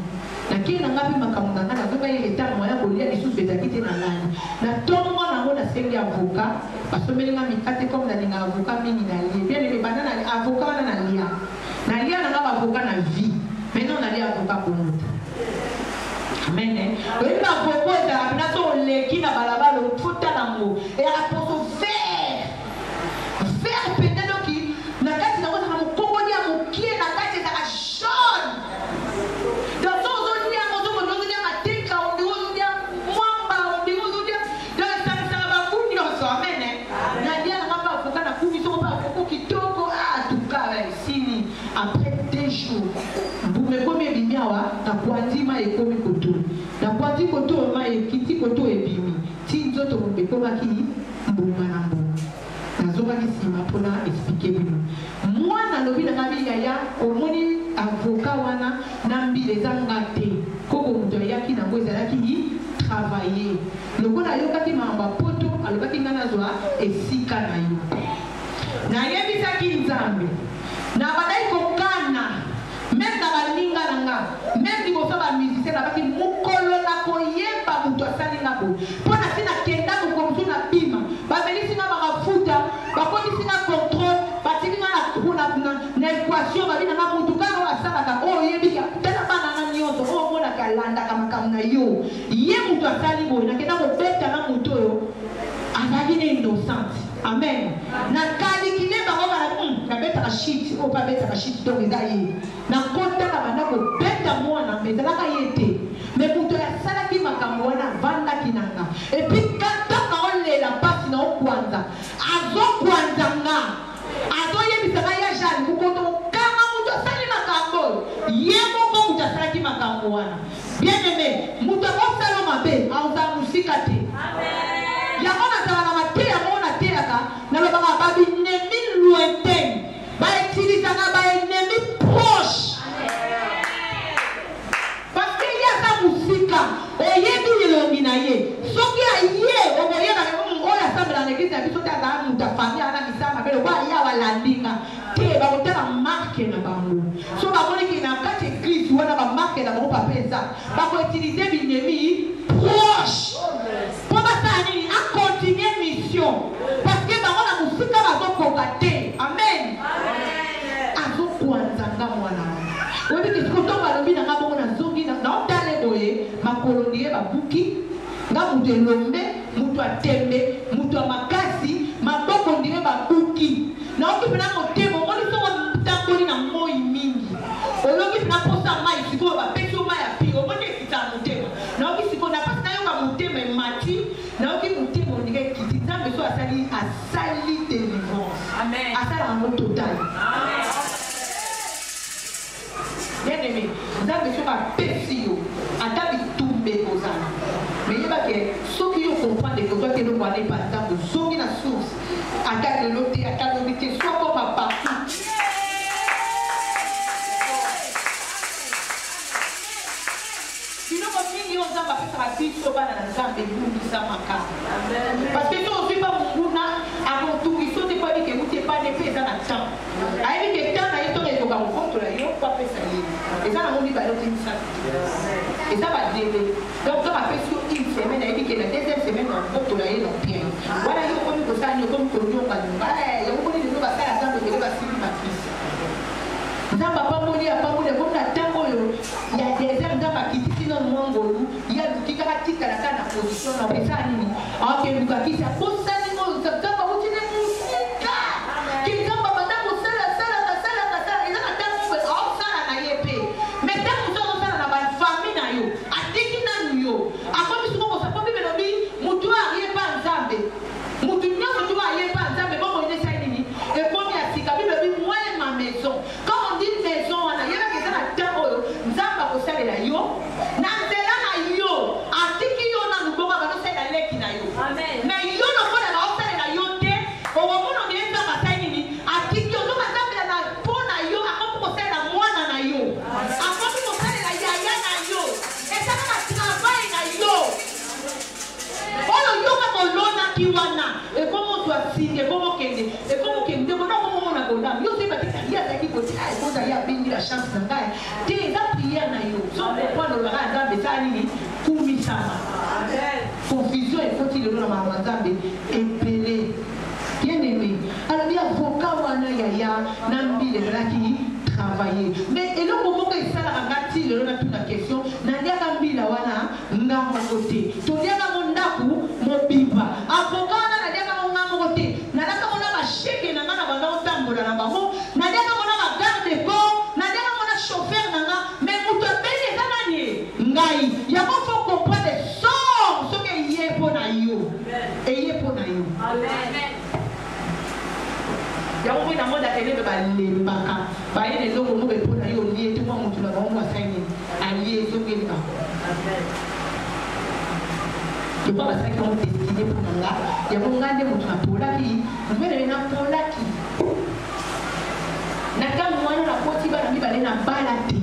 nakei na nga mpe makambo na nga nazoka ye retard moya kolia lisusu ezalaki te na ngani na ntongo nango nasengi avoka basomeli nga mikate comme nalinga avoka mingi na lie bien ebe banda na avoka wana na lia nanga bavoka na vie maintenant nalia avoka komote amen oyebi bavoko ezalaka mpena so ekomaki mbonga na mbongo nazokaki nsima mpona explike bino mwana alobi na ngabi yaya omoni avoka wana na mbila eza nga te koko moto ayaki nango ezalaki travailler lokola ayokaki makambo ya poto alobaki nga nazwa esika na yo nayebisaki nzambe na badai kokana même na baninga na nga même liboso bamusicien nabaki mokolo na koyeba moto asali nga boye mpo na ntina kenda mokomosu na bima bamelisi nga bakafuta bakonisi nga contrôle batiki nga na équation babi na nga motu kaka oyo asalaka oyo oyebika tala bana nga nyonso oyo omonaka alandaka makambo na yo ye moto asali boye nakenda kobeta na moto oyo azalaki na innocente amen nakalikile bango bana nabetaka shit oyo babetaka shit donc eza ye nakotaka banda kobeta mwana me ezalaka ye te me moto asalaki makambo wana avandaki na nga epuis kataka olela mpasi na okwanza azokwanza nga azoyebisaka ya jane mokoto okanga moto asali makambo ye moko moto asalaki makambo wana bien aimé moto akosala mabe aoza mosika te yango nazala na mateya moko nateyaka nalobaka babinemi lointain baetilisaka baennemi proche parce que ye aza mosika oyebi elongi na ye soki aye okoyebaka oyo asambela na eglise na biso te azala moto afami ana misala mabe lokola ye awalandinga te bakotala marke na bango so bamoniki na kati eglise wana bamarke na bango papa eza bakoutilize binemi proche mpo basala nini akontinue mission parce que bango na mosika bazokoka te amen azokwanzanga mwana oyebiki siko ntongo alobi na nga bongo nazongi naotale boye makolo ndie babuki nga moto elombe moto atembe moto ya makasi maboko ndie babuki naoki mpena motema omoni songo tamboli na moi mingi olongi mpena mposa mai sikoyo bapesi o mai ya pi omoni ekita ya motema naoki sikoyo na mpasi nayoka motema emati naoki motema ondike ekiti nzambe so asali délivrance asala yango total bien aimé nzambe soki apesi yo ata bitumba ekozala me yebake soki yo comprendre ke ozoaki eloko wana epa nzambe ozongi na source ata lelo te ata lobi te sokoma partout biloko mingi oyo nzambe apesaka biso bana na nzambe ebungisa makasi parce que so ozwi ba monguna akotungiso te po ayebike ekuti epane mpe eza na temps ayebike temps na ye ntongo ekoka kokontola yo po apesa ye eza nango mibale okimisaki eza badele donc ntongo apesi yo une semaine ayebike na deuxième semaine nakokontola ye na bien wana yo okomi kosala ni okomi konyonga yokokoni lelo basala nzambe okele basili matrisi nzambe apamboli ekomi na ntango oyo ya désert nzambe akitisi nano mwangolu ye aluki kaka tikalaka na position na esala nini akelukakisi akosali ngo nzambe autile mosika kinzambe banda kosala eza na ntango oyo aosala na ye mpe me ntango mosu akosala na bafamille na yo atiki nanu yo akomi siko kosapo bibelobi motu aye pa nzambe motu nyonso tu aye pa nzambe bongo esali nini ekomi ya sika bibelobi moi ma maison quand on dit maison wana yebaka eza na ntango oyo nzambe akosalela yo na nzela na yo atiki yo nanu bongo akazosalela leki na yo me yo lokola baosalela yo te okomona ondie nzambe asali nini atiki yo nzoka nzambela na mpo na yo akomi kosalela mwana na yo akomi kosalela yaya na yo ezaka na travail na yo oyo yoka kolonaki wana ekomoto asinge ekomokende kona okomomona kolama yo se batika ye azalaki kotia ekoza ye abengi la chance na ngai te eza priere na yo so kopwana olobaka ya nzambe esala nini kumisama confusion ekoti lelo na makambo ya nzambe epele bien aimé alobi avoka wana yaya na mbila ezalaki travailler mais eloko moko esalaka nga ti lelo natuna question naliaka mbila wana nga moko te toliaka ngo ndaku mobimba avoka wana naliaka ngo nga moko te naliaka ngo na basheke na nga na banda otambola na bango naliaka ngo na bagarde corps naliaka ngo na chauffeur na nga mais moto abeli eza nani ngai yango fo comprendre sor soki eye mpo na yo eye mpo na yo yango mpe na monde elebe balembaka baye na eloko moko epo na yo olie te mwa motu na bango asali nini alie ezongeleka lokola basalaki bango destine mpo na nga ya mongande mutu na polaki mbele na polaki na kama mwana na poti bana mibale na balati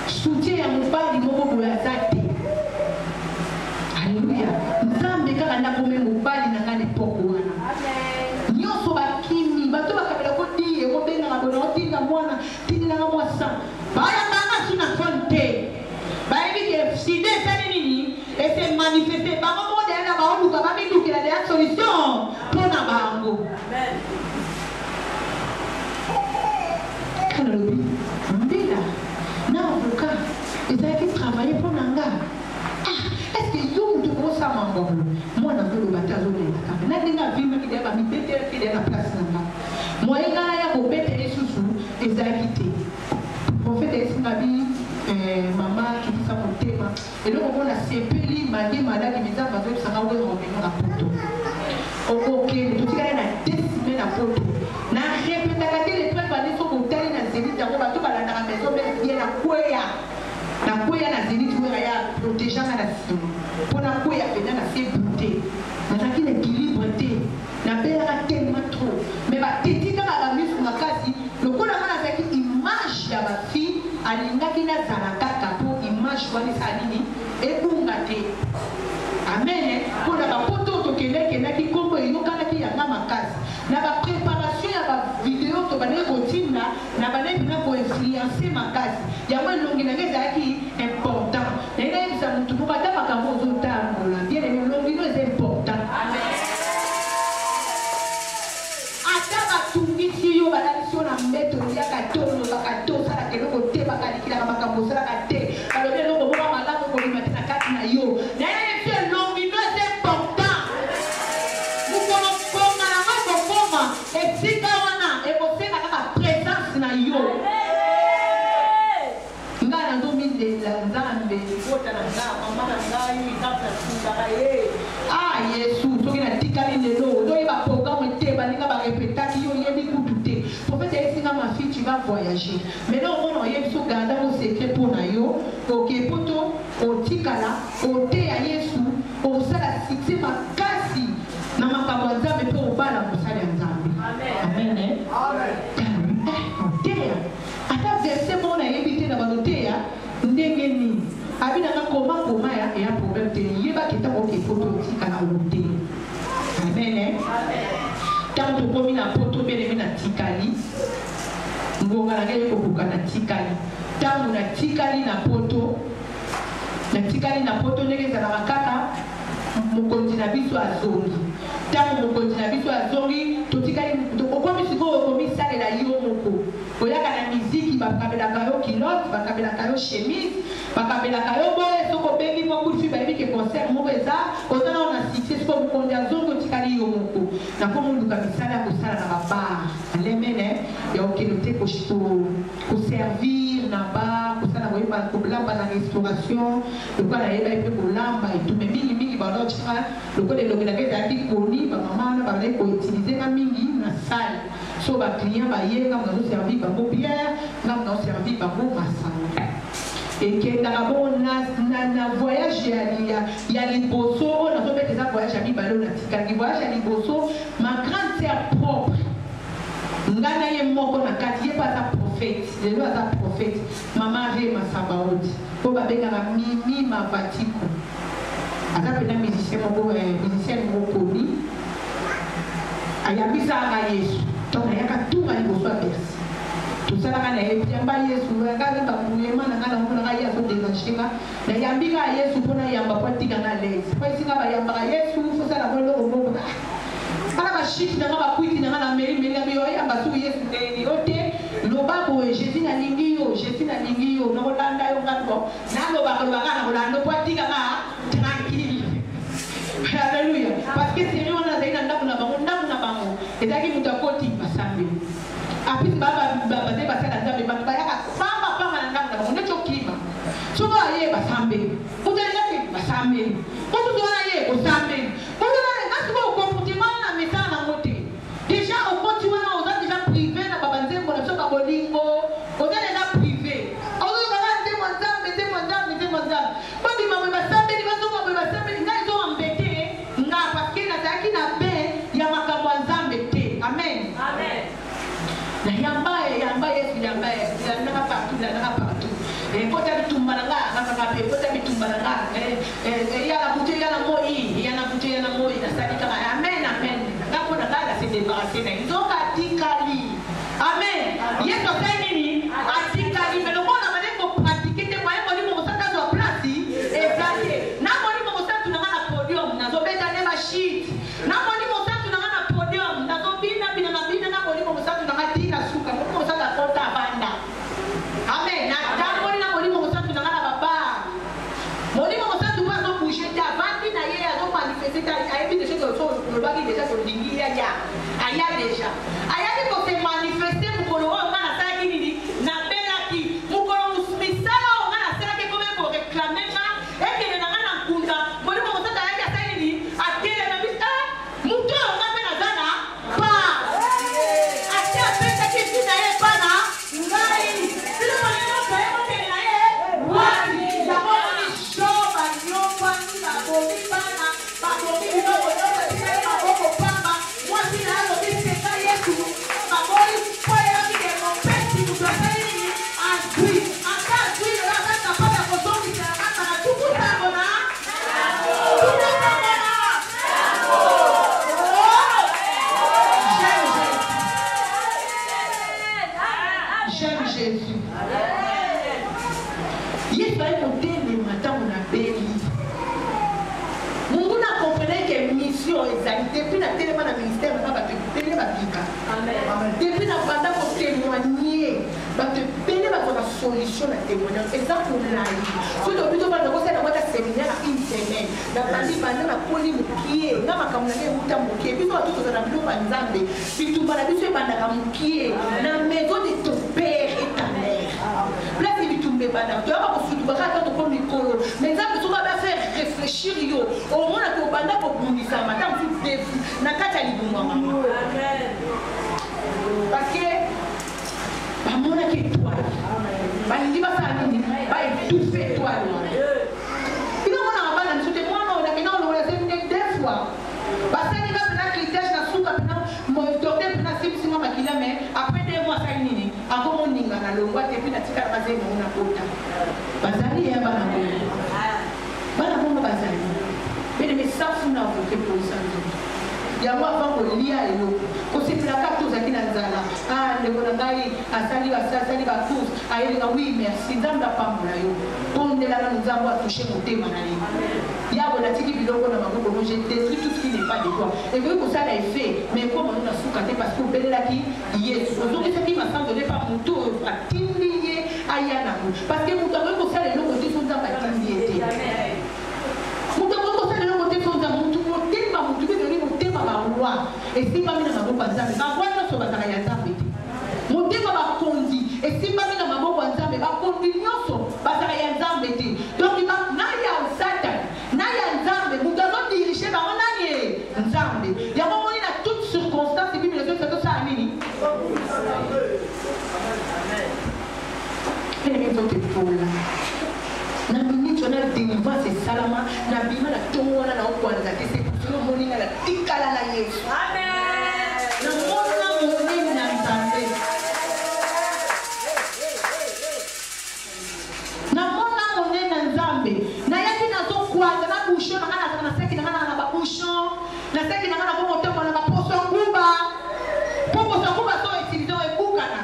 soutien ya mobali moko boya zate. Alléluia. Nzambe kaka na komé mobali na ngane poko wana. Nyonso bakimi bato bakabela ko die ko benga na bona otinda mwana tinda na mwasa. Baya bana suna fonte. Baya bi side tani nini et se manifester ba mo de na ba oluka ba mi dukela de solution pona bango. Amen. Kalobi. Mbila. Na avocat. Ils avaient travaillé pour Nanga. Est-ce que vous devez vous savoir moi, je veux le bataille. Je n'ai pas vu que des amis qui étaient à la place. Moi, je n'ai pas vu sous ils avaient quitté. En fait, ils m'ont dit, maman, qui dit ça mon thème. Et donc, on a sépulé, m'a dit, madame, qui me dit, ça va revenir à Porto. Ok, tout ça, on a décimé la Porto. Na répété les preuves, on est sur le terrain, on a dit, on va tout à la maison, mais il y a la couille. Na kuya na zeni tu ya protéger na sima pona kuya pena na sécurité na kile équilibre té na bela tellement trop mais ba titika na misu makasi lokola mana zaki image ya ba fille alingaki na zanakaka pour image wani salini ebunga té amen pona ba poto to kende ki kombo yokana ki ya makasi na ba préparation ya ba vidéo to bane routine na bane bina ko influencer makasi ya mwe longi na ngeza ki important na ina bisa mtu mukata makambo zotambo la bien les longi no c'est important amen ata batungisi yo badalisio na mbeto ya katono bakatosa la keloko te bakalikila makambo sala kate alobe longo mwa malamu ko limatina kati na yo na ina bien longi no c'est important mukono konga na mako koma etika wana ekoseka kaka présence na yo ngana ndo minde la nzambe kota na ngama mama ngayo itapla tunda ye ah Yesu toki na tikali lelo do iba programme te balinga ba répéter ki yo yebi kutute prophète esinga ma fille tu vas voyager mais non on yebi so garda mo secret pour na yo OK poto o tikala o te ya Yesu o sala site makasi na makambo nzambe pe o bala musali nzambe amen amen amen ata verset bon na yebite na baloteya ndenge ni abina na koma ya et un problème te yeba kita ko ke poto tika na ote amen tant to komi na poto bele na tikali ngonga na ngeke ko na tikali tant na tikali na poto ndenge za na kaka mokonzi na biso azongi tant mokonzi na biso azongi to tikali to komi siko komi sale la yo moko oyaka na miziki bakabelaka yo kilote bakabelaka yo chemise bakabelaka yo boye soko bengi moko fi bayebi ke concert moko eza ozana ona cité soko mokonzi azongi otikali yo moko na komonduka misala ya kosala na babar alemene ya okende te koservir na bar kosala koyeba kolamba na restauration lokola nayeba epe kolamba etume mingi balotika lokola elongelaka ezalaki koni bamama wana bazali koutilize nga mingi na salle so baclient bayenga nazoservi bango bière nga naoservi bango masanga ekendaka bongo na voyage ya liboso nazobeta eza voyage ya mibale oyo natikaki voyage ya liboso ma grande sœur propre nga na ye moko na kati ye mpo aza prophète lelo aza prophète mama re masabaodi mpo babengaka mimi mavatiko aza pena musicien moko koni ayambisaka yesu donc nayaka tunga liboso ya bersi tosalaka na ye yamba yesu akazemba kuyema na nga na omonaka ye azodérangenga nayambika yesu mpo nayamba po atikanga lese po esinga bayambaka yesu fosala boloko moko ala bashiki nanga bakwiti nanga na meri yo yamba su yesu ndeni yo te loba boye jésus nalingi yo nakolanda yo ngako nalobaka na kolanda po atikanga tranquille alléluia parce que sérieux on a zaina ndaku na bango ezaki mutu akoti basambe apisi baze basala nzambe bantu bayaka pamba na ndaku na bango ndeto kima soko aye basambe utelelaki basambe otutu wana ye osambe ozana nasuko comportement na mesa na ngote déjà okoti wana oza déjà privé na babanzembo na biso babolingo oza déjà privé ozokaka nzembo nzambe babima mwe basambe ni bazonga mwe basambe ngai zo ambete nga déjà. Ayaki ko se manifester mukolo oyo nga nasalaki nini nabelaki mukolo misala oyo nga nasalaki kome koreklame nga ekende na nga na nkunda molimo mosaka ayaki asali nini atelema bisa mutu oyo nga mpe naza na pa ate apesaki ntina ye pa na ngai sino molimo koyebokele na ye wani yango moni sho banyokwani babomi bana babomi biloko nyonso etikali maboko pamba mwasi na alobi seka yesu baboyi koyebaki ke mopesi mutu asali nini azwi ata azwi lelo akati kapata ya kozongisela kaka na tukutango na tukutango na j'aime Jésus. Yesu ayi kotelema ntango na beli mungu na comprenait que mission ezali depuis na telema na ministère na bato ebele babika depuis na banda kotémoigner bato ebele bakoka solution na témoignage eza kolai soki obito banda kosala bata séminaire une semaine na bandi banda na poli mokie nga makambo na nde euta mokie biso bato tozala biloko ya nzambe bitumba na biso ebandaka mokie na maison de ton père et ta mère place bitumba ebandaka toyaka kosutubaka ata toko mikolo mais nzambe soki abafaire réfléchir yo omonaki obanda kobundisama ata mosusu defu na kati ya libumba mama parce que bamonaki étoile balingi basala nini baétouffe étoile binomonaka bana misu te mwana oyo nakenda olokola se nde deux fois basalinga mpena clitage na suka mpena docteur mpena simbisinga makila mais après 2 mois asali nini akomoninga na longwa te mpe natikala bazali nango na kota bazali ya bana bongo bana bongo bazali bene mesafuna avoke mposa nzoto yango avant kolia eloko kosepelaka tozalaki na nzala ndeko na ngai asali bacourse ayelinga wi merci nzambe apambola yo pondelaka na nzambe atushe motema na ye yabo natiki biloko na maboko no je détruis tout ce qui n'est pas de toi ekoki kosala effet mais ekomano na suka te parce que obelelaki yesu ozongisaki masanzo ne pa motu oyo atindi ye aya nango parce que moto akoki kosala eloko te so nzambe atindi ye te moto akoki kosala eloko te so nzambe motu motema motu bezali motema baroi esimbami na maboko ya nzambe baroi nyonso bazala ya nzambe te motema bakonzi esimbami na maboko ya nzambe bakonzi nyonso bazala ya nzambe te donc na ya satani na ya nzambe moto azodirige bango nani ye nzambe yango moni na toute circonstance bibele ezosala nini ene ezotepola na minute wana délivrance esalama na bima na ntongo wana na okwanza te sepusilo moninga na tikala na yesu na mona monene na nzambe na mona monene na nzambe nayaki nazokwanza na busho na nga nazaka na seki na nga na babusho na seki na nga na komotembo na baposo nguba poposo nguba so etilize o ebukana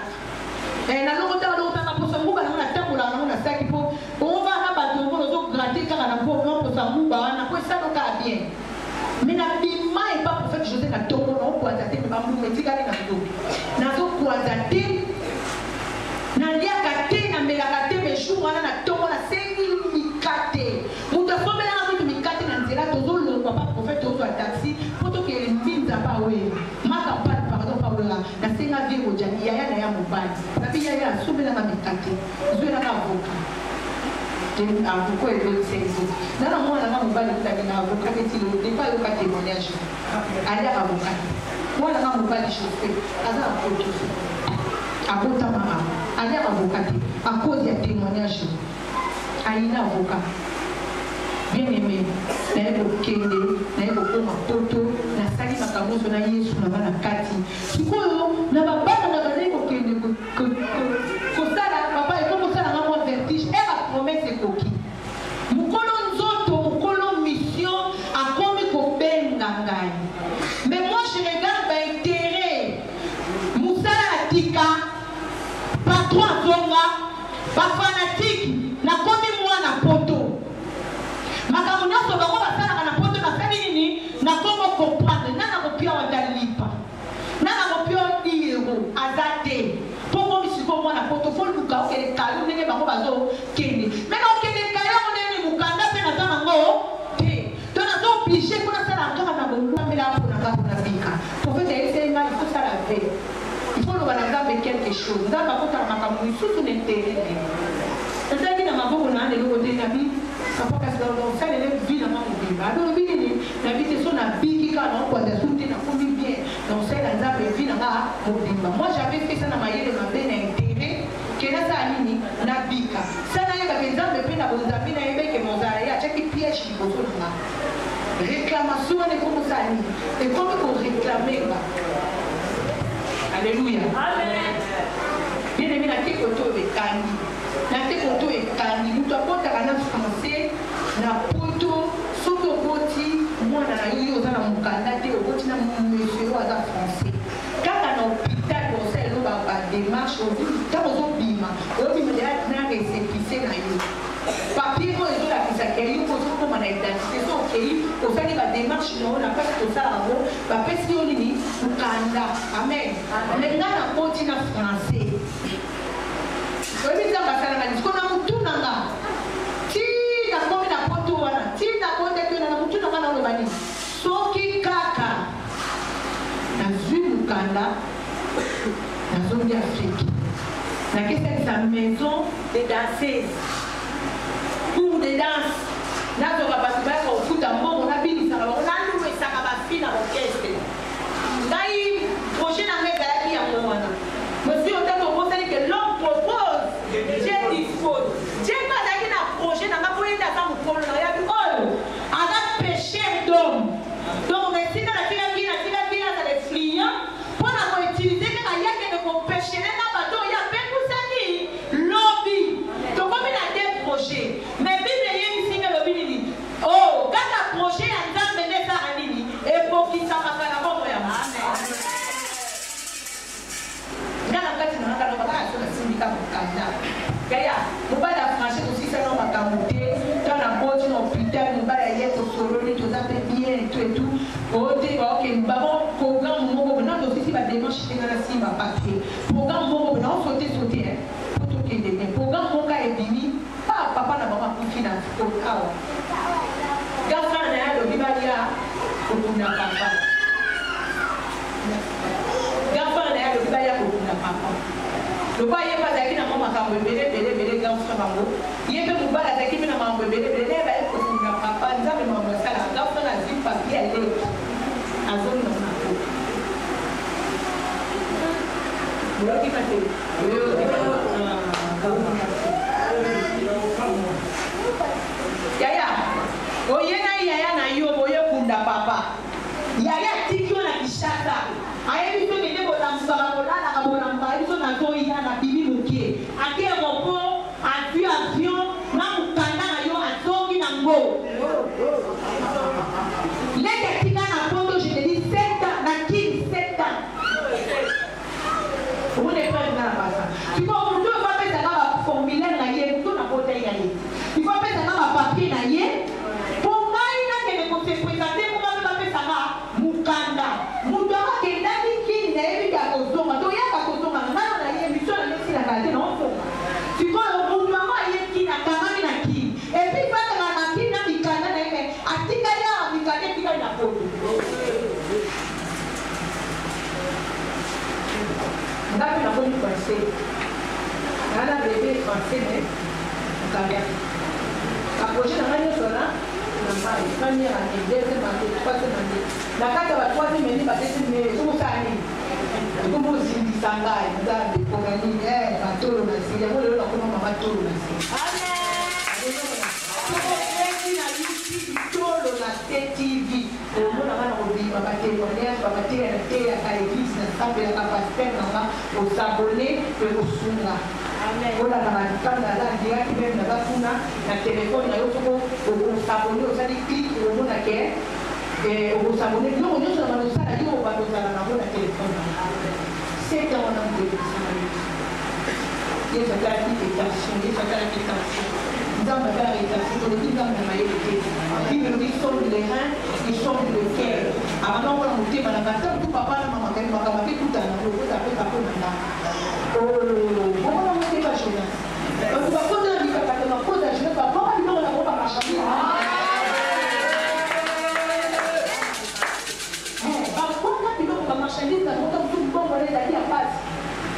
nalongotaka lokotaka poso nguba nango natambolaka nango na seki po ovana bato ngo ozograde kaka na posa nguba wana po esaloka bien mais na bima epa prophète José na tongo na okwanza te me bambuma etikali na nzoki nazokwanza te naliaka te namelaka te mejour wana na tongo nasengi mikate moto asombelanga kutu mikate na nzela tozolongwa pa prophète ozwa taxi po tokele mbinza pa oyo maka mpani pardon pa oyo nasenga vie kojani yaya na ya mobali nabi yaya asombelanga mikate zwelanga avoka avoka elokisa ezoki nana mwana nga mobali kutaki na avoka etilo depa yoka témoignage aliaka avoka mwana nga mobali chauffeur aza na poto abotama awa aliaka avoka te a cause ya témoignage ayina avoka bien aimé naye kokende naye kokoma poto nasali makambo nyonso na yesu na bana kati sikoyo na babana na bazali kokende kosala papa ekokosala nga mwa vertige e bapromese ekoki mokolo nzoto mokolo mission akomi kobenga ngai mais moi je regarde baintérêt mosala atika patron azonga bafanatike nakomi mwana poto makambo nyonso bango basalaka na poto nasali nini nakomo comprendre nana kopia wadalipa nana kopia diero aza te mpongo misiko mwana poto fo luka okende kayo ndenge bango bazokende me na okende kayo ndenge mokanda mpe naza nango te to naza oblige mpo nasala kaka na bolwambela mpona nga mpona bika profete ayeselenga ifosala savez. Il faut le faire quelque chose. Dans ma côté, ma caméra, surtout l'intérêt. C'est ça qui n'a pas beaucoup de côté de vie. Ça peut casser dans ça, les vies dans ma vie. Alors, la vie, c'est son habit qui a un point de soutien, n'a pas bien. Donc, c'est la vie dans ma vie. Moi, j'avais fait ça dans ma vie, ma vie d'intérêt. Que là, ça a mis na bika. Ça n'a pas exemple, puis na bonne amie, na ebe que mon zaï a checké piège du bozo là. Réclamation, on est comme ça ni. Et comme qu'on réclamer là. Alléluia. Amen. Bien aimé, na te koto e kani. Na te koto e kani. Mutu apota kana français na poto soto boti mwana na yo za na mukanda te oboti na monsieur wa za français. Kaka na hôpital pour ça lo ba démarche au quand on bima on dit mais na récépissé na yo papier ko ezo la kisa ke yo ko ko na identité so ke ko fa ni ba démarche no na pas ko ça abo ba pesi yo ni mukanda amen mais na koti na français ko bi za ba sala na ko na mutu na nga ti na ko na poto wana ti na ko te na mutu na kana lo bani so ki kaka na zulu kanda na zone d'Afrique. La question de sa maison de danseuses. Cours de danse. Là, on va passer au foot à mort, on a bien dit ça. On a loué ça à ma fille dans l'orchestre. Là, il prochain année, il y a un moment. Monsieur, on a proposé que l'homme propose. Dieu dispose. Dieu va dire qu'il a projet dans ma poignée dans mon pôle. Il y a dit, oh, on a péché d'homme. Donc, on est ici dans la fille, dans les fliants. Pour la utiliser, il y a des péchés. Mais Bible est ici le Bible. Oh, quand la projet a été mené par Anini, et pour qui ça va faire la bonne amen. Dans la place de la syndicat de Canada. Kaya, nous pas la franchise aussi, ça nous va camoufler. Dans la porte, nous putain, nous va y aller au solo, nous avons bien et tout et tout. Ok, nous avons programme, nous avons aussi la démarche qui est dans la cime à papier. Programme, nous avons sauté. Pour tout qui est bien. Programme, nous avons dit. Papa na mama kufina kwa gafa na yalo bibalia kuna papa gafa na yalo bibalia kuna papa lo ba yeba zaki na mama kamwe bele gafa bango yebe mubala zaki na mama bele ba kuna papa nzabe mama sala gafa na zipa pia leo azoni na mako bora kipate Yaya, oyena yaya na yo boye kunda papa. Yaya tikyo na kishaka. Aye bito kende bola mbala bola na bola mbala bito na to ya na bibi mukie. Ake ropo, avion, na mukanda na yo atongi na ngo. Leke tika na poto je te dis 7 ans na kin 7 ans. Vous n'êtes pas dans la base. Tu vois, on doit pas mettre dans la formulaire na yé, tout na poto ya yé. Il faut mettre dans la papier na yé. Pour moi, il a que se présenter pour moi papier ça va mukanda. Mudama ke ndani ki na yé ya kozonga. To ya ka kozonga na yé mission na nesi na kate na onfonga. Tu vois, le mudama yé ki na kamani na ki. Et puis pas na ki na mikanda na yé. Atika ya mikanda tika na poto. Ndapi na bonne pensée. Nana bébé français mais Kaya. La prochaine année sera première année, deuxième année, troisième année. La carte va troisième année, parce que c'est une année. Comme vous dites, Sanga, vous avez des programmes, bateau, il y a un comment bateau. TV. Unaona maana kubiba bateria bateria tea kaivisi na sababu ya kapasite na usabone kusunga. Amen. Ona na kanda la dia kibe na bafuna na telefoni na yoto usabone usali click unaona ke usabone ndio ndio na manusara hiyo bado sana na bona telefoni. Sasa wanamjua sana. Yesu atakayefikisha Yesu atakayefikisha dans ma carrière, pour le dire dans ma maïeté. Puis le dit sont les reins, ils sont le cœur. Avant on va monter ma matin, tout papa, maman, elle m'a ramassé tout à l'heure, vous avez pas comme ça. Oh, on va monter ma jeunesse. On va poser la vie, on va poser la jeunesse, on va dire on la voit par la chambre. Parfois, quand on va marchander, on va tout le monde.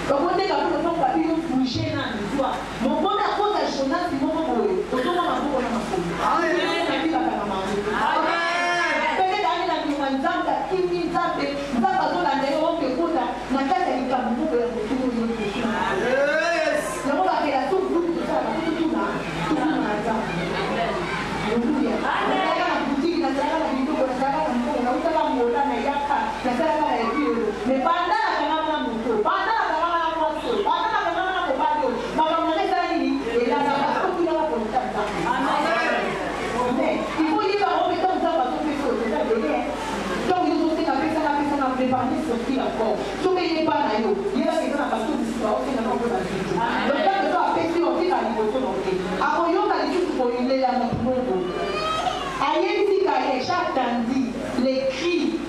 Donc on est capable de faire papier bouger dans le doigt. Mon bon à cause de la journée, c'est mon bon boy. Tout le monde a beaucoup de ma folie. Peut-être d'aller dans le monde, dans la kimi, dans la zone à l'aéroport, que pour la carte est comme vous, vous pouvez tout le monde. On va faire tout le monde, tout là, tout là, Alléluia. La boutique, la salle, la vidéo, la salle, la moto, la salle, la moto, la yaka, la salle, la vidéo. Mais pendant la moto, pendant la moto, pendant la moto, madame la salle, et la salle, tout le monde pour ça. Il faut y avoir un peu de temps pour tout faire ça, c'est ça le lien. Donc ils ont fait la personne a préparé ce qui a encore. Tout le monde pas là, il y a quelqu'un à partir du soir, qui n'a pas de la vie. Donc là, je dois appeler on dit la liberté donc. Avant yo na dit pour il est là notre monde. Aïe dit qu'aïe j'attendis les cris.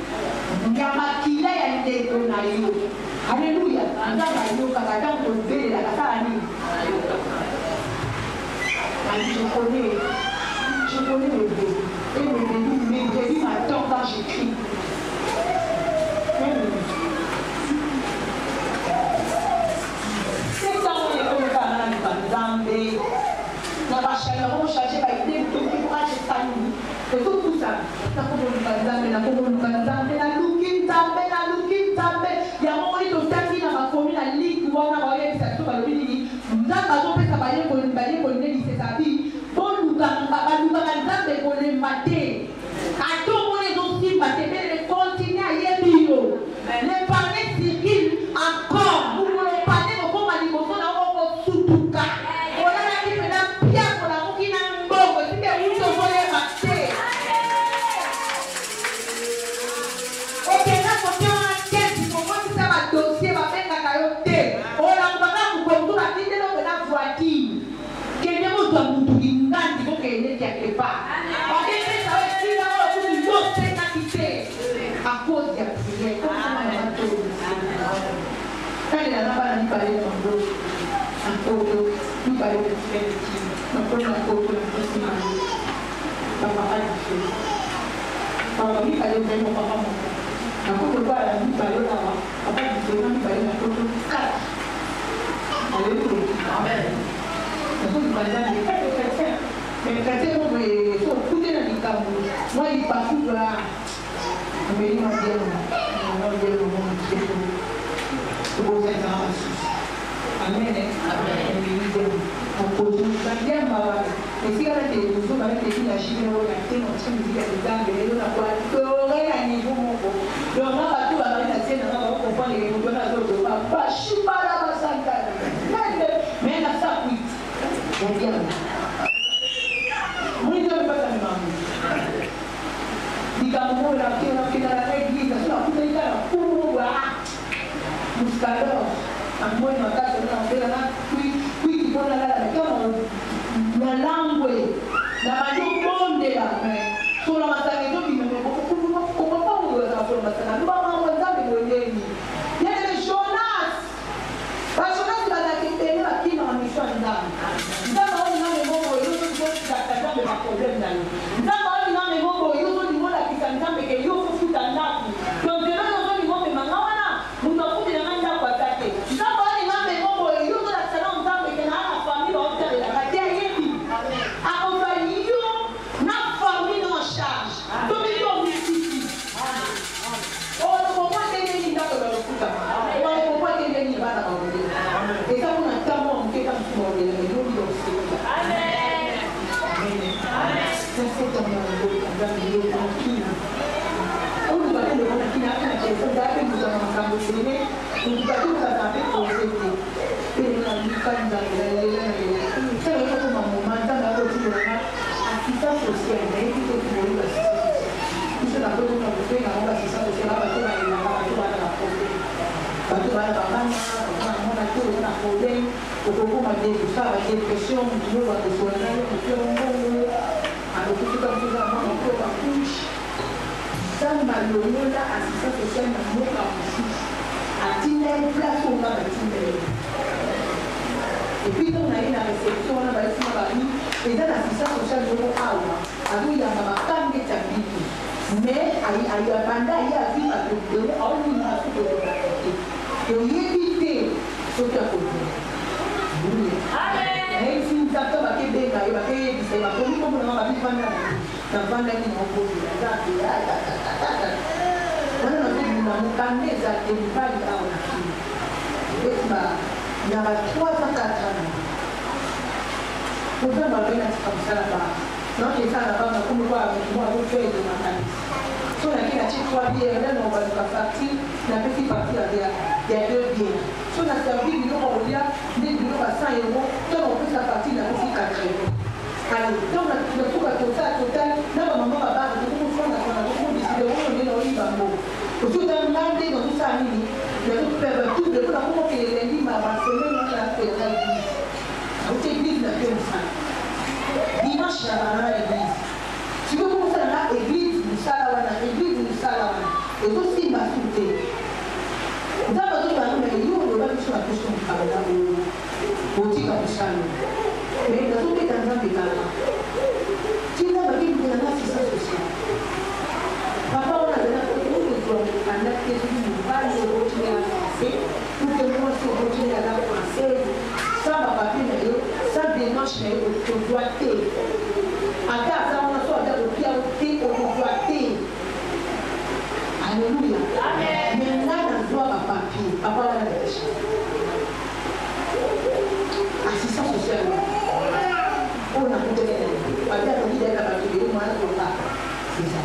Nyamakila ya ndeko na yo. Alléluia. Ndanga yo kakata ko bele la kata ni. Je connais le bébé. Et mes bébés m'attendent quand j'écris. C'est ça on est comme ça dans la Zambie. Na bashaka ko changer ba idée to ko ache tani. Et tout ça. Na ko Nzambe na looking Nzambe. Ya mo ito tani na makomi na link wana ba yebisa to ba lobini. Nzambe azopesa ba ye ko ne c'est sa vie. Nzambe ko le maté. Ato mo les aussi maté mais continuer à yebio. Les parler circulent encore. Vous le parler ko ma liboso na ko sutuka. Ona na ki pena pia ko na mukina mbongo sike uto vole maté. OK na ko tena kesi ko mo tisa ba dossier ba benga kayote. Ola mbaka ko ko na tinde no na voiture. Kenya mo twa mutu ngandi ko kene ya kepa. Ba kene sa we kila o ku yo tena kite. A cause ya prière. Quand il a là-bas, il parlait de mon dos. Un photo, il parlait de faire des films. Ma première photo, la première photo. Papa a fait. Papa, il parlait de mon papa. La photo, il parlait là-bas. Papa, il parlait de la photo 4. Alléluia. Amen. La photo, il parlait de 4 chrétiens. Mais les chrétiens, il faut écouter dans les cameaux. Moi, il partout là. Mais il m'a dit, on va dire le monde. Amen. Amor na casa na feira na qui bona la kama na langue na majo bonde la solo matake to bino ko papa wo na solo matake ba ma mo zambe ngonyeni yele Jonas ba Jonas ba na kitene ba kina na mission ndani ndaba oni na mbongo yo to ko ta ba problem ndani ndaba oni na mbongo yo to ni mola kisanzambe ke yo futa ndani donc de là on ni mo me mangawana mundo futi na nganda kwa tate. Et puis on a eu la réception, on a eu la famille, et dans l'assistance sociale de l'Oawa, il y a ma femme qui est habitée. Mais il y a un banda, il y a vu à te donner, on lui a fait de la côté. Et il évité, soki akozela esi nzambe bakebenga ye bakeyebisa ye bakomi komonanga babifanda na vandaki na okozela nzambe wana nazobima mokande eza elibali awa na kini esi na ba 304 kozamba babenatika mosala ba nakesala banga komokwa mwa bofeede makanisi so nakena ti 3 biere nde naobaluka partir napesi partir ya 2 biere so na servi biloko kolia nde biloko ya 100 euro to naopesa partir napesi 4 euro ale donc nasuka total na bamama babaka tokomofondakona tokomodiside oyo nde naoyiba mbo osuta ngande nazosala nini nazopeba double mpona komokele ndima basemaine wana napesa église nauti église na pe mosala dimanche na bana église sikoyo komosala na église mosala wana église mosala wana ezosimba su te nzambe azobanona yo oloba biso na biso mokala otika mosala mais nazobeta nzambe kala tina bakebikela na assistance sociale papa wana azalaka anda te soki mobali okotine ya français ute mwasi okotine aza française sans bapapie na ye sans démarche na ye okozwa te ata aza wana so aza kopia te okozwa te alleluya maintenant nazwa bapapie papa wana na decha assistance sociale oyo nakutelele papie akokidaeka bato beye mwana kopapa eza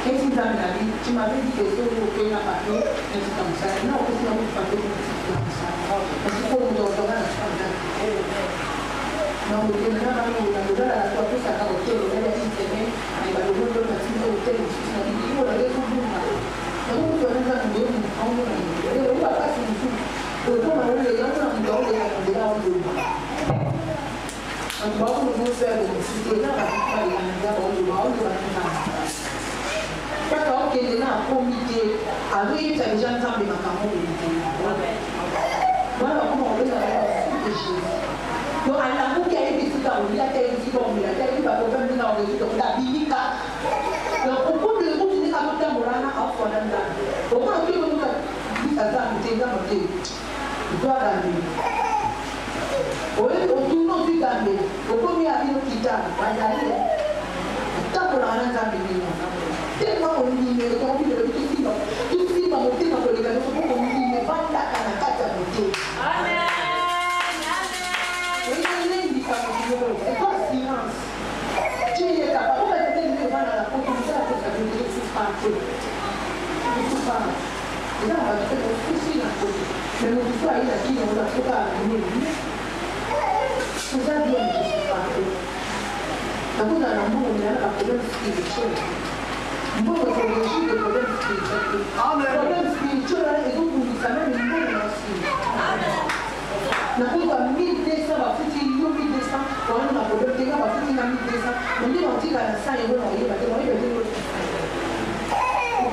Qu'est-ce que tu as dit? Tu m'avais dit que ce que tu as parlé, c'est comme ça. Non, qu'est-ce que tu as parlé? C'est comme ça. Parce qu'il faut que tu aies la chambre. Non, mais maintenant, on a besoin de la toi, tout ça, quand on est là, il s'est mis, il va le voir dans la suite, il va le dire, il va le dire, donc, tu as un peu de temps, on va pas se dire, on va les gens, on va les gens, on va nous faire des choses, là, on va kaka okende na akomi te azoyebisa deja nzambe makambo wana bakoma kobeza de jésus donc alanguki ayebi esika olia te esika omela te ayebi baproblème ndinga oresuta otabimika donc okomi ekotindika kotambolana afwana nzambe okona okeoka bisa nzambe te nzambe te otwagambe otuna ozwi gambe okomi abino kitana bazali otambolaka na nzambe bino tellement on dit mais on dit le petit fils ma montée dans le gars on dit mais va la canacata montée amen oui il dit pas c'est pas silence tu es capable on va te dire va dans la porte comme ça que ça veut dire que c'est pas et là on va faire le souci dans la porte mais le soir il a dit on va trop à venir c'est ça bien que c'est pas quand on a l'amour on a la problème spirituel Mbongo théologie de problème spirituel. Problème spirituel et donc vous savez le monde aussi. Na kwa 1200 bafuti yo 1200 wana na problème tenga bafuti na 1200 ndio wantika na saa yebo na yeba te wale ndio.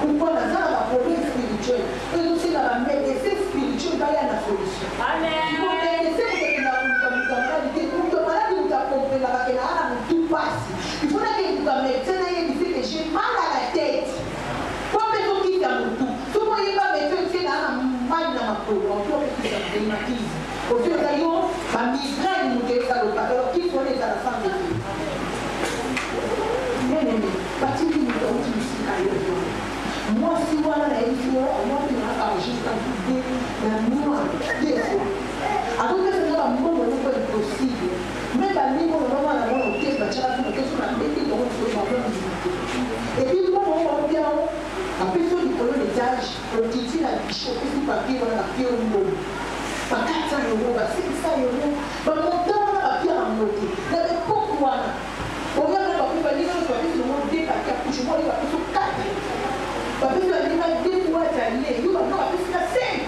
Pourquoi la ça va problème spirituel et aussi la médecine spirituelle va y a la solution. Amen. Il faut laisser que la maladie pour que maladie vous accompagne la bakela tout passe. Il faut que vous médecin que j'ai mal à la tête. Comme les autres qui t'ont tout. Tout le monde est pas médecin, c'est là, mal dans ma peau. On peut que ça dématise. Au fur et à mesure, ma migraine nous fait ça. Alors, qui sont les à la fin de vie? Bien aimé, parti du temps qui ici à l'époque. Moi, si moi, là, il faut, moi, je n'ai pas jusqu'à couper la noix des fois. Alors que c'est là, moi, on n'est pas possible. Même à niveau, on va avoir un test, on va sur la métier, on va et puis, moi, on va bien, la personne du colon d'étage, on dit la bichette, tout papier, on a la pierre au monde. Pas 400 euros, pas 500 euros. Pas longtemps, on a la pierre en noté. Il y avait pourquoi? On vient de la papier, on va dire, on va dire, je vois, il va faire sur 4. Papier, il va dire, des fois, tu as allé, il va dire, papier, c'est la 5.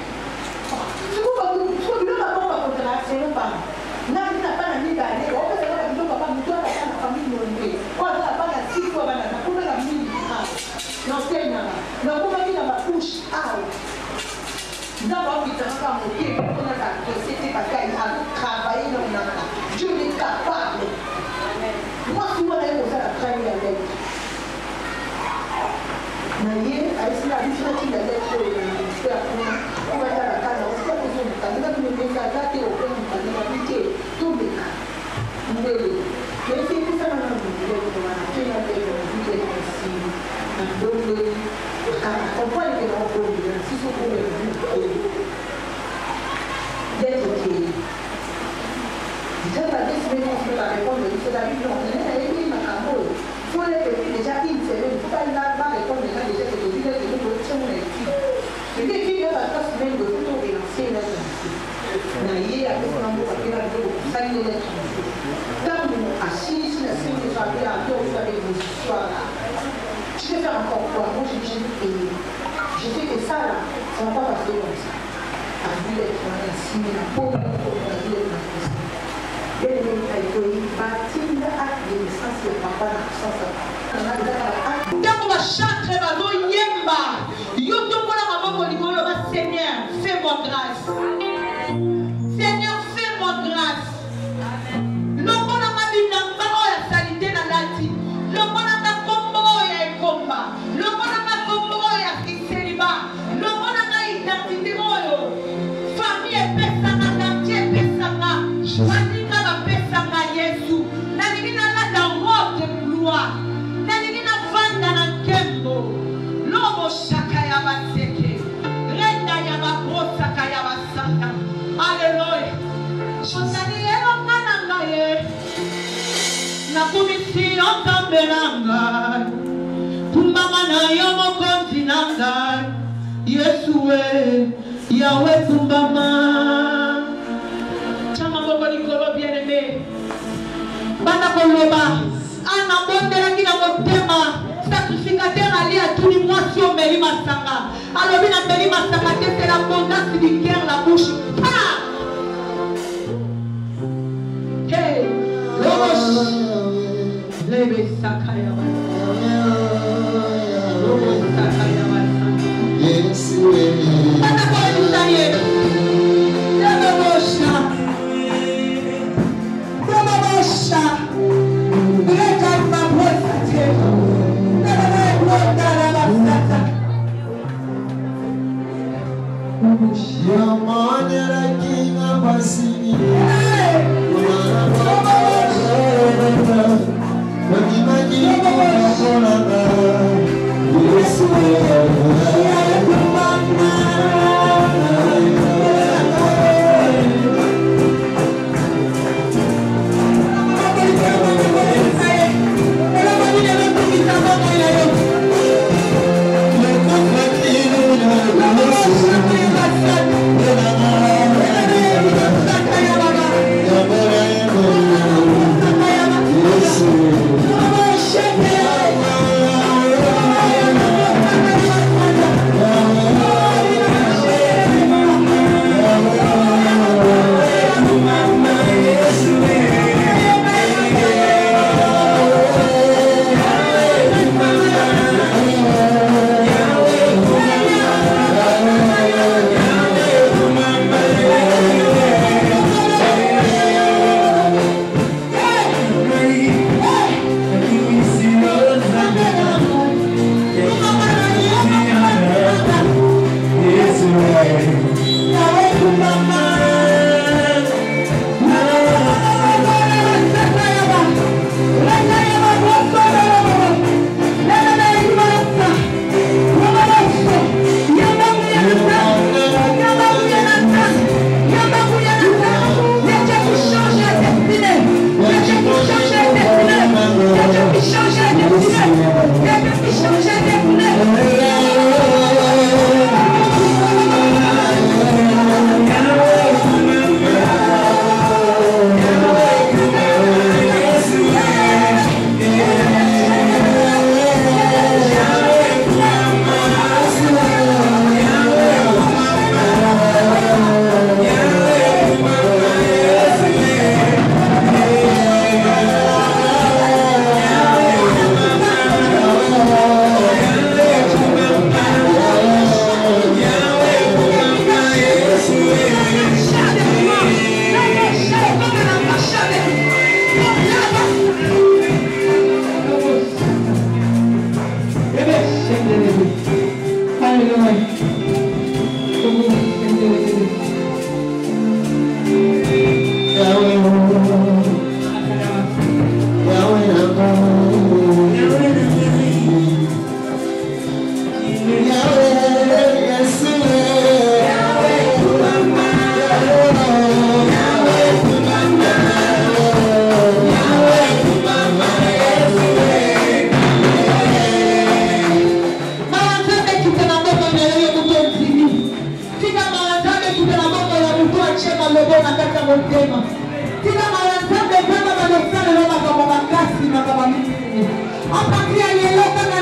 C'est quoi, tu vois, là, on va contre la 5 pas. N'a pas la mise à l'air, on va dire, papa, nous, toi, la famille, on va pas la 6 fois, on va la mine. Non, c'est là. Non, comment dire dans ma couche? Ah, nous avons mis dans un motier, on a la société parce qu'il a travaillé dans la Dieu est capable. Moi, souvent, on a posé la travailler avec. Naïe, à essayer la vie, il a d'être on va faire la à partir de lelo kaka